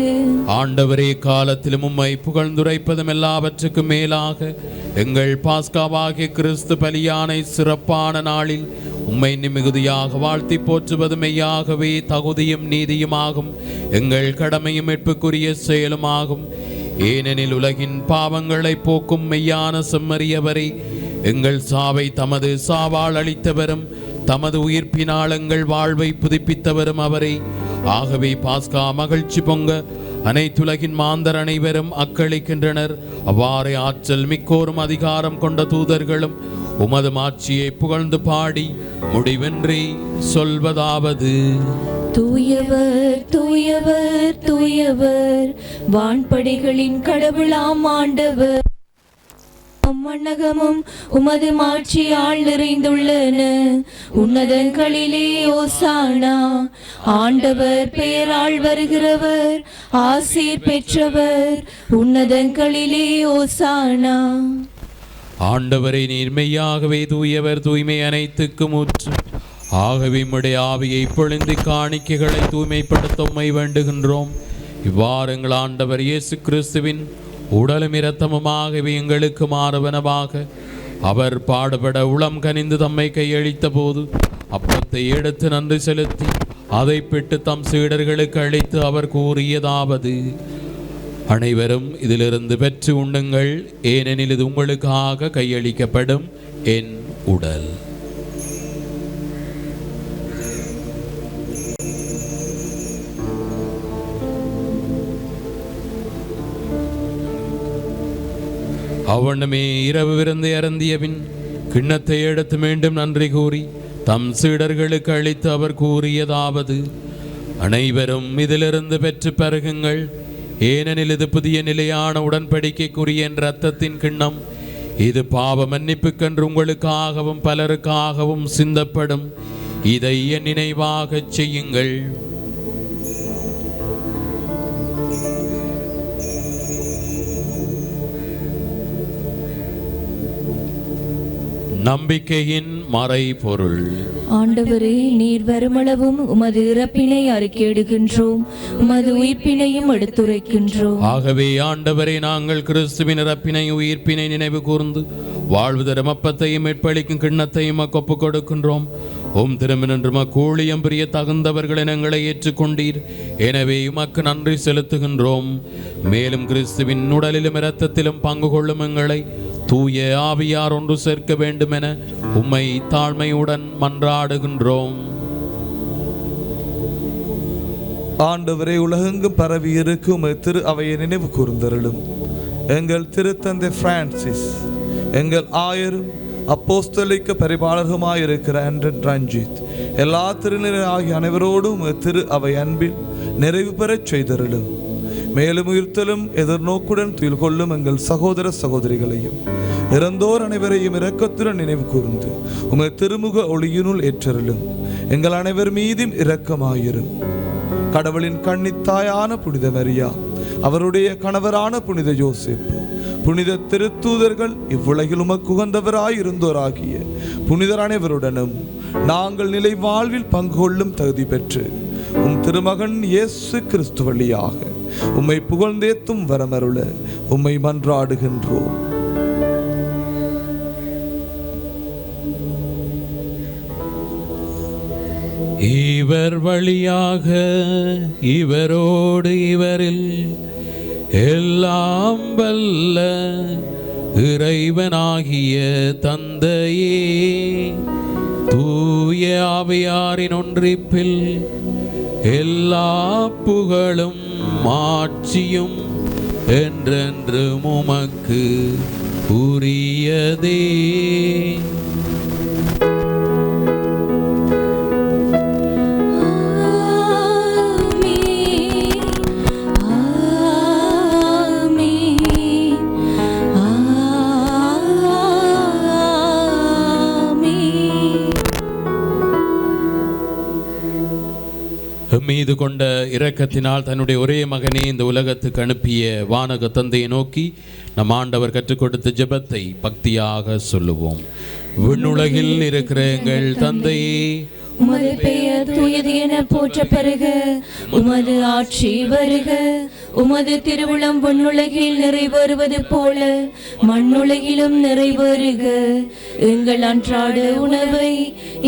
ஆண்டவரே, காலத்திலும் உம்மை புகழ்ந்துரைப்பதும் எல்லாவற்றுக்கும் மேலாக எங்கள் பாஸ்காவாகிய கிறிஸ்து பலியானை சிறப்பான நாளில் உம்மை மிகுதியாக வாழ்த்தி போற்றுவது மெய்யாகவே தகுதியும் நீதியுமாகும், எங்கள் கடமையும் மீட்புக்குரிய செயலுமாகும். ஏனெனில் உலகின் பாவங்களை போக்கும் மெய்யான செம்மறியவரை, எங்கள் சாவை தமது சாவால் அளித்தவரும் தமது உயிர்ப்பினால் எங்கள் வாழ்வை புதுப்பித்தவரும் அவரை. ஆகவே பாஸ்கா மகிழ்ச்சி பொங்க அனைத்துலகின் மாந்தர் அனைவரும் அக்களிக்கின்றனர். அவ்வாறே ஆற்றல் மிக்கோரும் அதிகாரம் கொண்ட தூதர்களும் உமது மாட்சியை புகழ்ந்து பாடி முடிவின்றி சொல்வதாவது: தூயவர் தூயவர் தூயவர், வான்படைகளின் கடவுளாம் ஆண்டவர். மன்னகமும் உமது மாட்சியால் நிறைந்துள்ளன. உன்னதங்களிலே ஓசானா. ஆண்டவர் பெயரால் வருகிறவர் ஆசீர் பெற்றவர். உன்னதங்களிலே ஓசானா. ஆண்டவரை, நீர் மெய்யாகவே தூயவர், தூய்மை அனைத்துக்கும் ஊற்று. ஆகவே உம்முடைய ஆவியை பொழிந்து காணிக்கைகளை தூய்மைப்படுத்த உம்மை வேண்டுகின்றோம். இவ்வாறு எங்கள் ஆண்டவர் இயேசு கிறிஸ்துவின் உடலும் இரத்தமுமாகவே எங்களுக்கு மாறுவனவாக அவர் பாடுபட உளம் கனிந்து தம்மை கையளித்த போது அப்பத்தை எடுத்து நன்றி செலுத்தி அதை பெற்று தம் சீடர்களுக்கு அளித்து அவர் கூறியதாவது: அனைவரும் இதிலிருந்து பெற்று உண்ணுங்கள், ஏனெனில் இது உங்களுக்காக கையளிக்கப்படும் என் உடல். அவ்வண்ணமே இரவு விருந்தை அருந்தியபின் கிண்ணத்தை எடுத்து மீண்டும் நன்றி கூறி தம் சீடர்களுக்கு அளித்து அவர் கூறியதாவது: அனைவரும் இதிலிருந்து பெற்று பருகுங்கள், ஏனெனில் இது புதிய நிலையான உடன்படிக்கைக்குரிய என் இரத்தத்தின் கிண்ணம். இது பாவ மன்னிப்புக்கென்று உங்களுக்காகவும் பலருக்காகவும் சிந்தப்படும். இதை என் நினைவாக செய்யுங்கள். நம்பிக்கையின் மறைபொருள். ஆண்டவரே, நீர் வருமளவும் உமது இறப்பினை அறிக்கையிடுகின்றோம், உமது உயிர்ப்பினையும் எடுத்துரைக்கின்றோம். ஆகவே ஆண்டவரே, நாங்கள் கிறிஸ்துவின் இறப்பினை உயிர்ப்பினை நினைவு கூர்ந்து வாழ்வு தரும் அப்பத்தையும் மீட்பளிக்கும் கிண்ணத்தையும் ஒப்புக் கொடுக்கின்றோம். உம் திருமணன்று கூலியம் பிரிய தகுந்தவர்கள் எங்களை ஏற்றுக்கொண்டீர். எனவே உமக்கு நன்றி செலுத்துகின்றோம். மேலும் கிறிஸ்துவின் உடலிலும் இரத்தத்திலும் பங்கு கொள்ளும் எங்களை தூய ஆவியார் ஒன்று சேர்க்க வேண்டும் என உம்மை தாழ்மையுடன் மன்றாடுகின்றோம். ஆண்டவரே, உலகெங்கும் பரவி இருக்கும் திரு அவையை நினைவு கூர்ந்தருளும். எங்கள் திருத்தந்தை பிரான்சிஸ், எங்கள் ஆயரும் அப்போஸ்தலிக்க பரிபாலகமாயிருக்கிற ஆண்டன் ரஞ்சித், எல்லா திருநிலை ஆகிய அனைவரோடும் திரு அவை அன்பில் நிறைவு பெறச் செய்தருளும். மேலும் உயிர்த்தலும் எதிர்நோக்குடன் துயில் கொள்ளும் எங்கள் சகோதர சகோதரிகளையும் இறந்தோர் அனைவரையும் இரக்கத்துடன் நினைவு கூர்ந்து உமது திருமுக ஒளியினுள் ஏற்றருளும். எங்கள் அனைவர் மீதும் இரக்கமாயிரும். கடவுளின் கன்னித்தாயான புனித மரியா, அவருடைய கணவரான புனித யோசேப்பு, புனித திருத்தூதர்கள், இவ்வுலகில் உமக்கு உகந்தவராயிருந்தோராகிய புனிதர் அனைவருடனும் நாங்கள் நிலை வாழ்வில் பங்கு கொள்ளும் தகுதி பெற்று உம் திருமகன் இயேசு கிறிஸ்து வழியாக உம்மை புகழ்ந்தேத்தும் வரமருள உம்மை மன்றாடுகின்றோம். இவர் வழியாக இவரோடு இவரில் எல்லாம் வல்ல இறைவனாகிய தந்தையே, தூய ஆவியாரின் ஒன்றிப்பில் எல்லா புகழும் ஆட்சியும் என்றென்றும் உமக்கு உரியதே. மீது கொண்ட இரக்கத்தினால் தன்னுடைய ஒரே மகனே இந்த உலகத்துக்கு அனுப்பிய வானக தந்தையை நோக்கி நம் ஆண்டவர் கற்றுக் கொடுத்த ஜெபத்தை பக்தியாக சொல்லுவோம். விண்ணுலகில் இருக்கிற எங்கள் தந்தையே, உமது பெயர் தூயது என போற்ற பெறுக. உமது ஆட்சி வருக. உமது திருவுளம் விண்ணுலகில் நிறைவேறுவது போல மண்ணுலகிலும் நிறைவேறுக. எங்கள் அன்றாட உணவை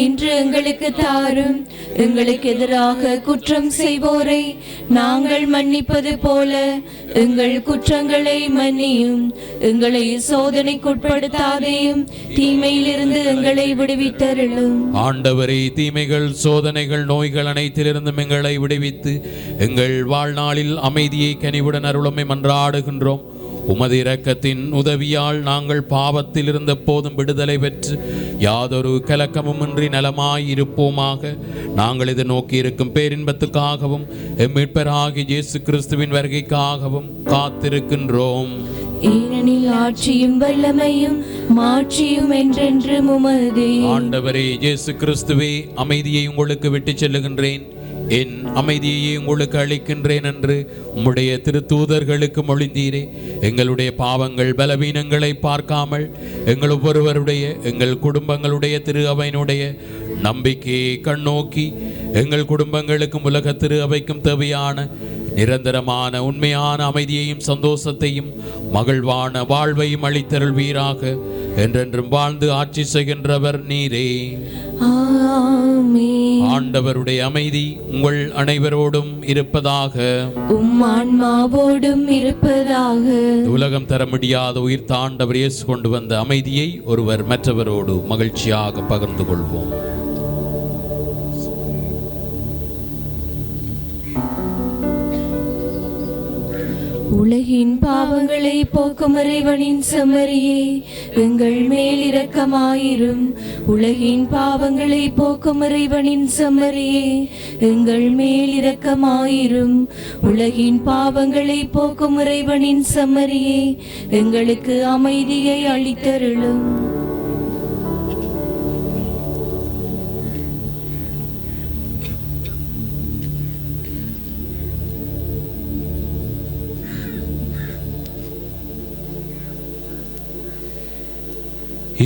இன்று எங்களுக்கு தாரும். எங்களுக்கு எதிராக குற்றம் செய்வோரை நாங்கள் மன்னிப்பது போல எங்கள் குற்றங்களை மன்னியும். எங்களை சோதனைக்குட்படுத்தாதேயும், தீமையிலிருந்து எங்களை விடுவித்தருளும். ஆண்டவரே, தீமைகள், சோதனைகள், நோய்கள் அனைத்திலிருந்தும் எங்களை விடுவித்து எங்கள் வாழ்நாளில் அமைதியை கனிவுடன் அருளுமை மன்றாடுகின்றோம். உமது இரக்கத்தின் உதவியால் நாங்கள் பாவத்தில் இருந்த போதும் விடுதலை பெற்று யாதொரு கலக்கமும் இன்றி நலமாய் இருப்போமாக. நாங்கள் இதை நோக்கி இருக்கும் பேரின்பத்துக்காகவும் மீட்பராகிய இயேசு கிறிஸ்துவின் வருகைக்காகவும் காத்திருக்கின்றோம். ஏனெனில் ஆட்சியும் வல்லமையும் மாட்சியும் என்றென்றும் உமதே. ஆண்டவரே இயேசு கிறிஸ்துவே, அமைதியை உங்களுக்கு விட்டு செல்லுகின்றேன், என் அமைதியை உங்களுக்கு அளிக்கின்றேன் என்று உம்முடைய திருத்தூதர்களுக்கு மொழிந்தீரே. எங்களுடைய பாவங்கள் பலவீனங்களை பார்க்காமல் எங்கள் ஒவ்வொருவருடைய எங்கள் குடும்பங்களுடைய திரு அவையினுடைய நம்பிக்கையை கண்ணோக்கி எங்கள் குடும்பங்களுக்கும் உலக திரு அவைக்கும் தேவையான நிரந்தரமான உண்மையான அமைதியையும் சந்தோஷத்தையும் மகிழ்வான வாழ்வையும் அளித்தருள்வீராக. என்றென்றும் வாழ்ந்து ஆட்சி செய்கின்றவர் நீரே. ஆண்டவருடைய அமைதி உங்கள் அனைவரோடும் இருப்பதாக. உம் ஆன்மாவோடும் இருப்பதாக. உலகம் தர முடியாத உயிர் தாண்டவர் இயேசு கொண்டு வந்த அமைதியை ஒருவர் மற்றவரோடு மகிழ்ச்சியாக பகிர்ந்து கொள்வோம். உலகின் பாவங்களை போக்கும் இறைவனின் செம்மறியே, எங்கள் மேல் இரக்கமாயிரும். உலகின் பாவங்களை போக்கும் இறைவனின் செம்மறியே, எங்கள் மேல் இரக்கமாயிரும். உலகின் பாவங்களை போக்கும் இறைவனின் செம்மறியே, எங்களுக்கு அமைதியை அளித்தருளும்.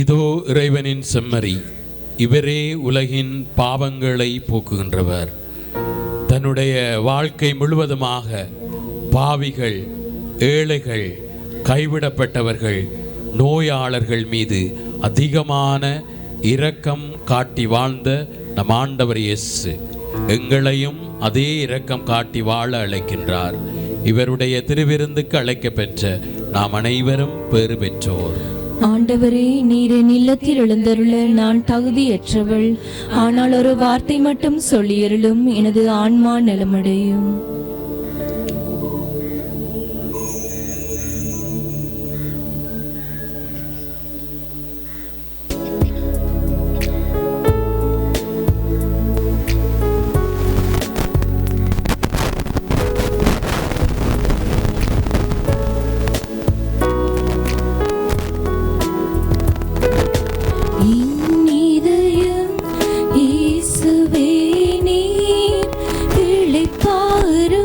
இதோ இறைவனின் செம்மறி, இவரே உலகின் பாவங்களை போக்குகின்றவர். தன்னுடைய வாழ்க்கை முழுவதுமாக பாவிகள், ஏழைகள், கைவிடப்பட்டவர்கள், நோயாளர்கள் மீது அதிகமான இரக்கம் காட்டி வாழ்ந்த நம் ஆண்டவர் இயேசு எங்களையும் அதே இரக்கம் காட்டி வாழ அழைக்கின்றார். இவருடைய திருவிருந்துக்கு அழைக்கப்பெற்ற நாம் அனைவரும் பெறு பெற்றோர். ஆண்டவரே, நீர் என் இல்லத்தில் எழுந்தருள நான் தகுதியற்றவள். ஆனால் ஒரு வார்த்தை மட்டும் சொல்லியருளும், எனது ஆன்மா நலமடையும். இயேசுவே நீர் இளைப்பாறும்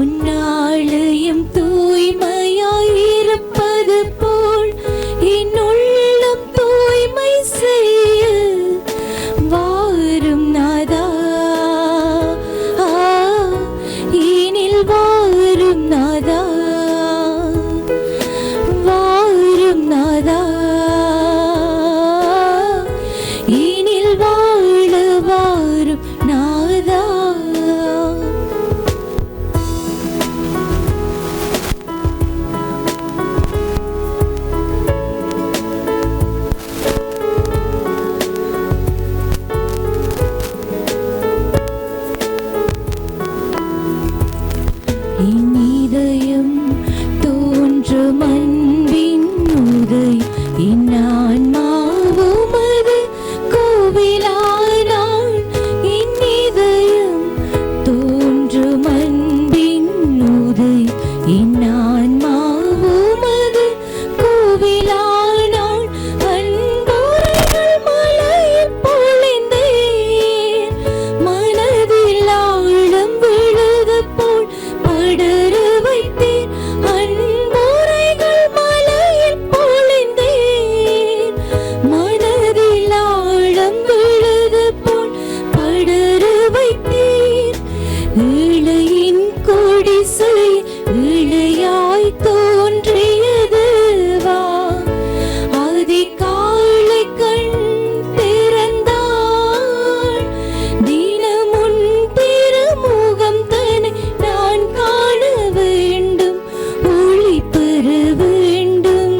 உன்னாலயம் தூய்மையாயிருப்பது போல் என் உள்ளம் தூய்மை செய்ய வாரும் நாதா. எனில் வாரும் நாதா, வாரும் நாதா, எனில் வாழ வாரும் நாதா. என் இதயம் தோன்றும் அன்பின் உதயம், என் ஆன்மாவுமது கோவிலானாள். என் இதயம் தோன்றும் அன்பின் உதயம், என் ஆன்மாவுமது கோவிலானாள். அன்புரைகள் மலையில் பொழிந்தேன், மனதில் ஆழம் விழுது போல் படர வைத்தேன். அன்புரைகள் மலையில் பொழிந்தேன், மனதில் ஆழம் விழுது போல் படர வைத்தேன். இளையின் கொடிசை இளையாய் தோன்றியது வா, அதிகாலை கண் திறந்தாள். தினமுன் திருமுகம் தன்னை நான் காண வேண்டும், ஒளி பெற வேண்டும்.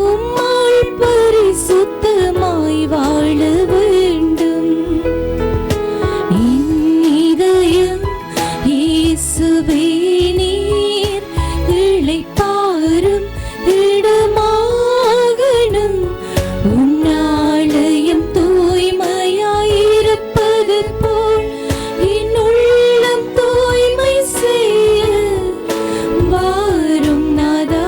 உம்மால் பரிசுத்தமாய் வாழ வேண்டும். என் இதயம் இயேசுவே நீர் இளைப்பாறும் இடமாகணும். உன்னாலயம் தூய்மையாயிருப்பது போல் என் உள்ளம் தூய்மை செய்ய வாரும் நாதா.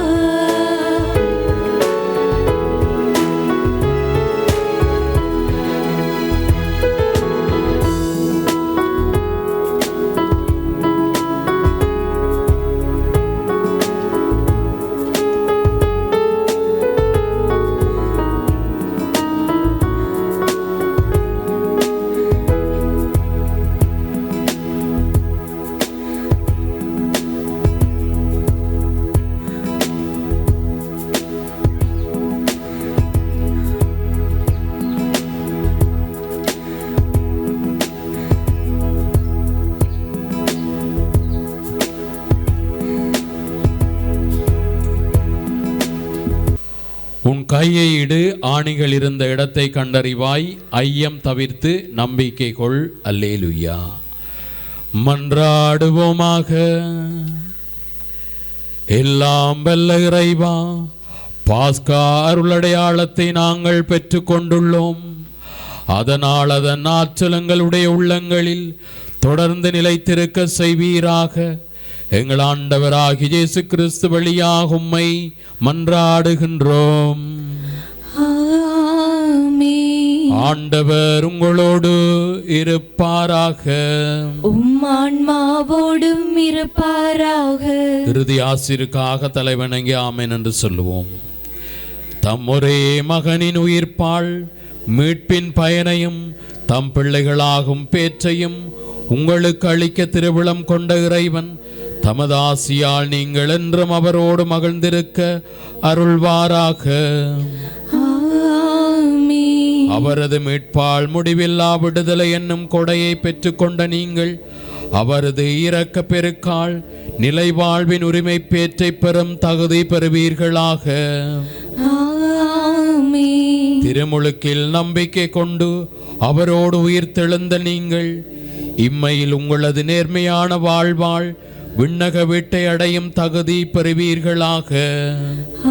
உன் கையை இடு, ஆணிகள் இருந்த இடத்தை கண்டறிவாய், ஐயம் தவிர்த்து நம்பிக்கை கொள். அல்லேலுயா. மன்றாடுவோமாக. எல்லாம் வல்ல இறைவா, பாஸ்கா அருளடையாளத்தை நாங்கள் பெற்று கொண்டுள்ளோம். அதனால் அதன் ஆற்றலங்களுடைய உள்ளங்களில் தொடர்ந்து நிலைத்திருக்க செய்வீராக. எங்கள் ஆண்டவராகிய இயேசு கிறிஸ்து வழியாக உம்மை மன்றாடுகின்றோம். ஆமென். ஆண்டவர் உங்களோடு இருப்பாராக. உம் ஆன்மாவோடும் இருப்பாராக. இறுதி ஆசிருக்காக தலைவணங்கி ஆமென் என்று சொல்லுவோம். தம் ஒரே மகனின் உயிர்ப்பால் மீட்பின் பயனையும் தம் பிள்ளைகளாகும் பேற்றையும் உங்களுக்கு அளிக்க திருவிழம் கொண்ட இறைவன் தமது ஆசியால் நீங்கள் என்றும் அவரோடு மகிழ்ந்திருக்க அருள்வாராக. ஆமென். அவரது மீட்பால் முடிவில்லா விடுதலை என்னும் கொடையை பெற்றுக்கொண்ட நீங்கள் அவரது இரக்க பெருக்கால் நிலை வாழ்வின் உரிமை பேற்றை பெறும் தகுதி பெறுவீர்களாக. ஆமென். திருமுழுக்கில் நம்பிக்கை கொண்டு அவரோடு உயிர்த்தெழுந்த நீங்கள் இம்மையில் உங்களது நேர்மையான வாழ்வாள் விண்ணக வீட்டை அடையும் தகுதி பெறுவீர்களாக.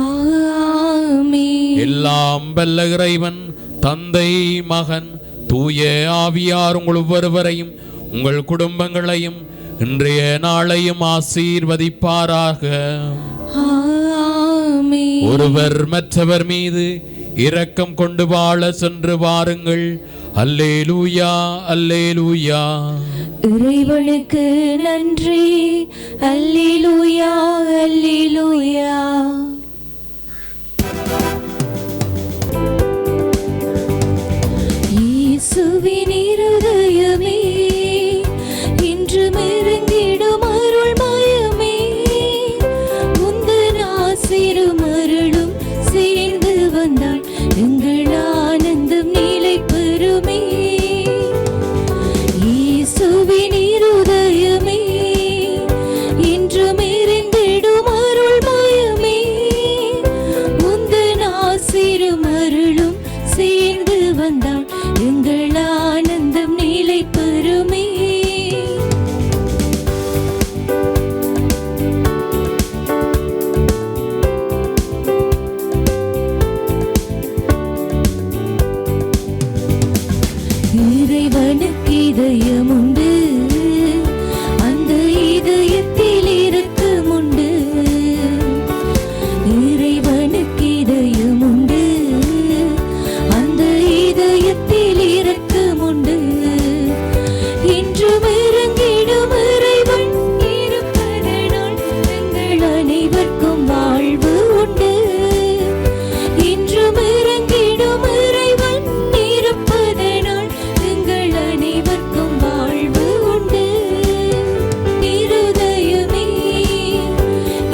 ஆமென். எல்லாம் வல்ல இறைவன் தந்தை, மகன், தூய ஆவியார் உங்கள் ஒவ்வொருவரையும் உங்கள் குடும்பங்களையும் இன்றைய நாளையும் ஆசீர்வதிப்பாராக. ஆமென். ஒருவர் மற்றவர் மீது இரக்கம் கொண்டு வாழ சென்று வாருங்கள். அல்லேலூயா, அல்லேலூயா. இறைவனுக்கு நன்றி. அல்லேலூயா, அல்லேலூயா. இயேசுவின் இருதயமே, இன்று மெருங்கிடும் அருள்மயமே, உந்தன் ஆசிரும் அருளும் சேர்ந்து வந்தால் எங்கள் ஆனந்தம் நிலை பெறுமே. இயேசுவின் இருதயமே, இன்று மெருங்கிடும் அருள்மயமே, உந்தன் ஆசிரும் அருளும் சேர்ந்து வந்தால் எங்கள் ஆனந்தம் நிலை பெறுமே. இறைவனுக்கு இதயம் உண்டு, அந்த இதயத்தில் இரக்கம் உண்டு. இறைவனுக்கு இதயம் உண்டு, அந்த இதயத்தில் இரக்கம் உண்டு. இன்றும் இறங்கிடும் இறைவன் இருப்பதனால் எங்கள் அனைவருக்கும் வாழ்வு உண்டு. இன்றும் இறங்கிடும் இறைவன் இருப்பதனால் எங்கள் அனைவருக்கும் வாழ்வு உண்டு. இருதயமே,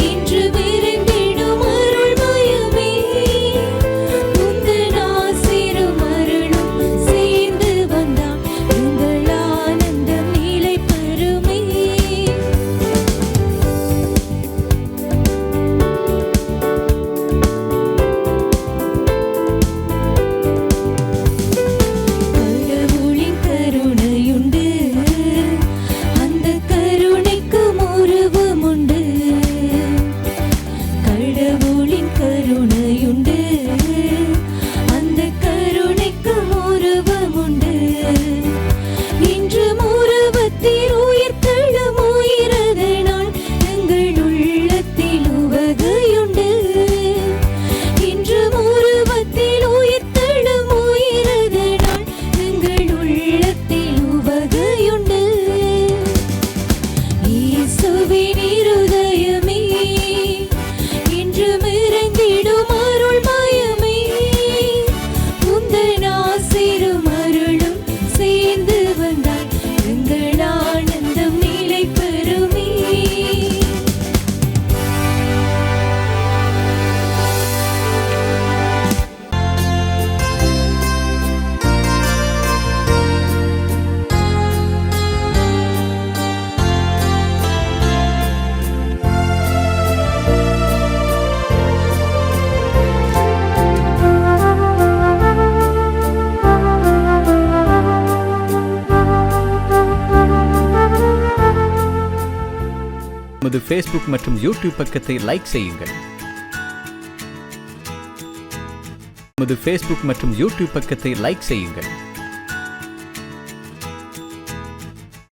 இன்று விரைந்திடும் அருள்மயமே, உந்தன் ஆசிரும் அருளும் சேர்ந்து வந்தால் எங்கள் ஆனந்தம் நிலை பெறுமே. கடவுளின் கருணையுண்டு, அந்த கருணைக்கும் உருவம் உண்டு. கடவுளின் கருணையுண்டு, அந்த கருணைக்கும் உருவம் உண்டு. இன்று உருவத்தில் உயிர்த்தெழும் உயிரதனால் எங்கள் உள்ளத்தில் உவகையுண்டு. இன்று உருவத்தில் உயிர்த்தெழும் உயிரதனால் எங்கள் உள்ளத்தில் உவகையுண்டு. இயேசுவின் இருதயமே, இன்று இறங்கிடும் அருள்மயமே, உந்தன் ஆசிரும் அருளும் சேர்ந்து வந்தால் எங்கள் ஆனந்தம் நிலை பெறுமே. நமது ஃபேஸ்புக் மற்றும் யூடியூப் பக்கத்தை லைக் செய்யுங்கள். நமது ஃபேஸ்புக் மற்றும் யூடியூப் பக்கத்தை லைக் செய்யுங்கள்.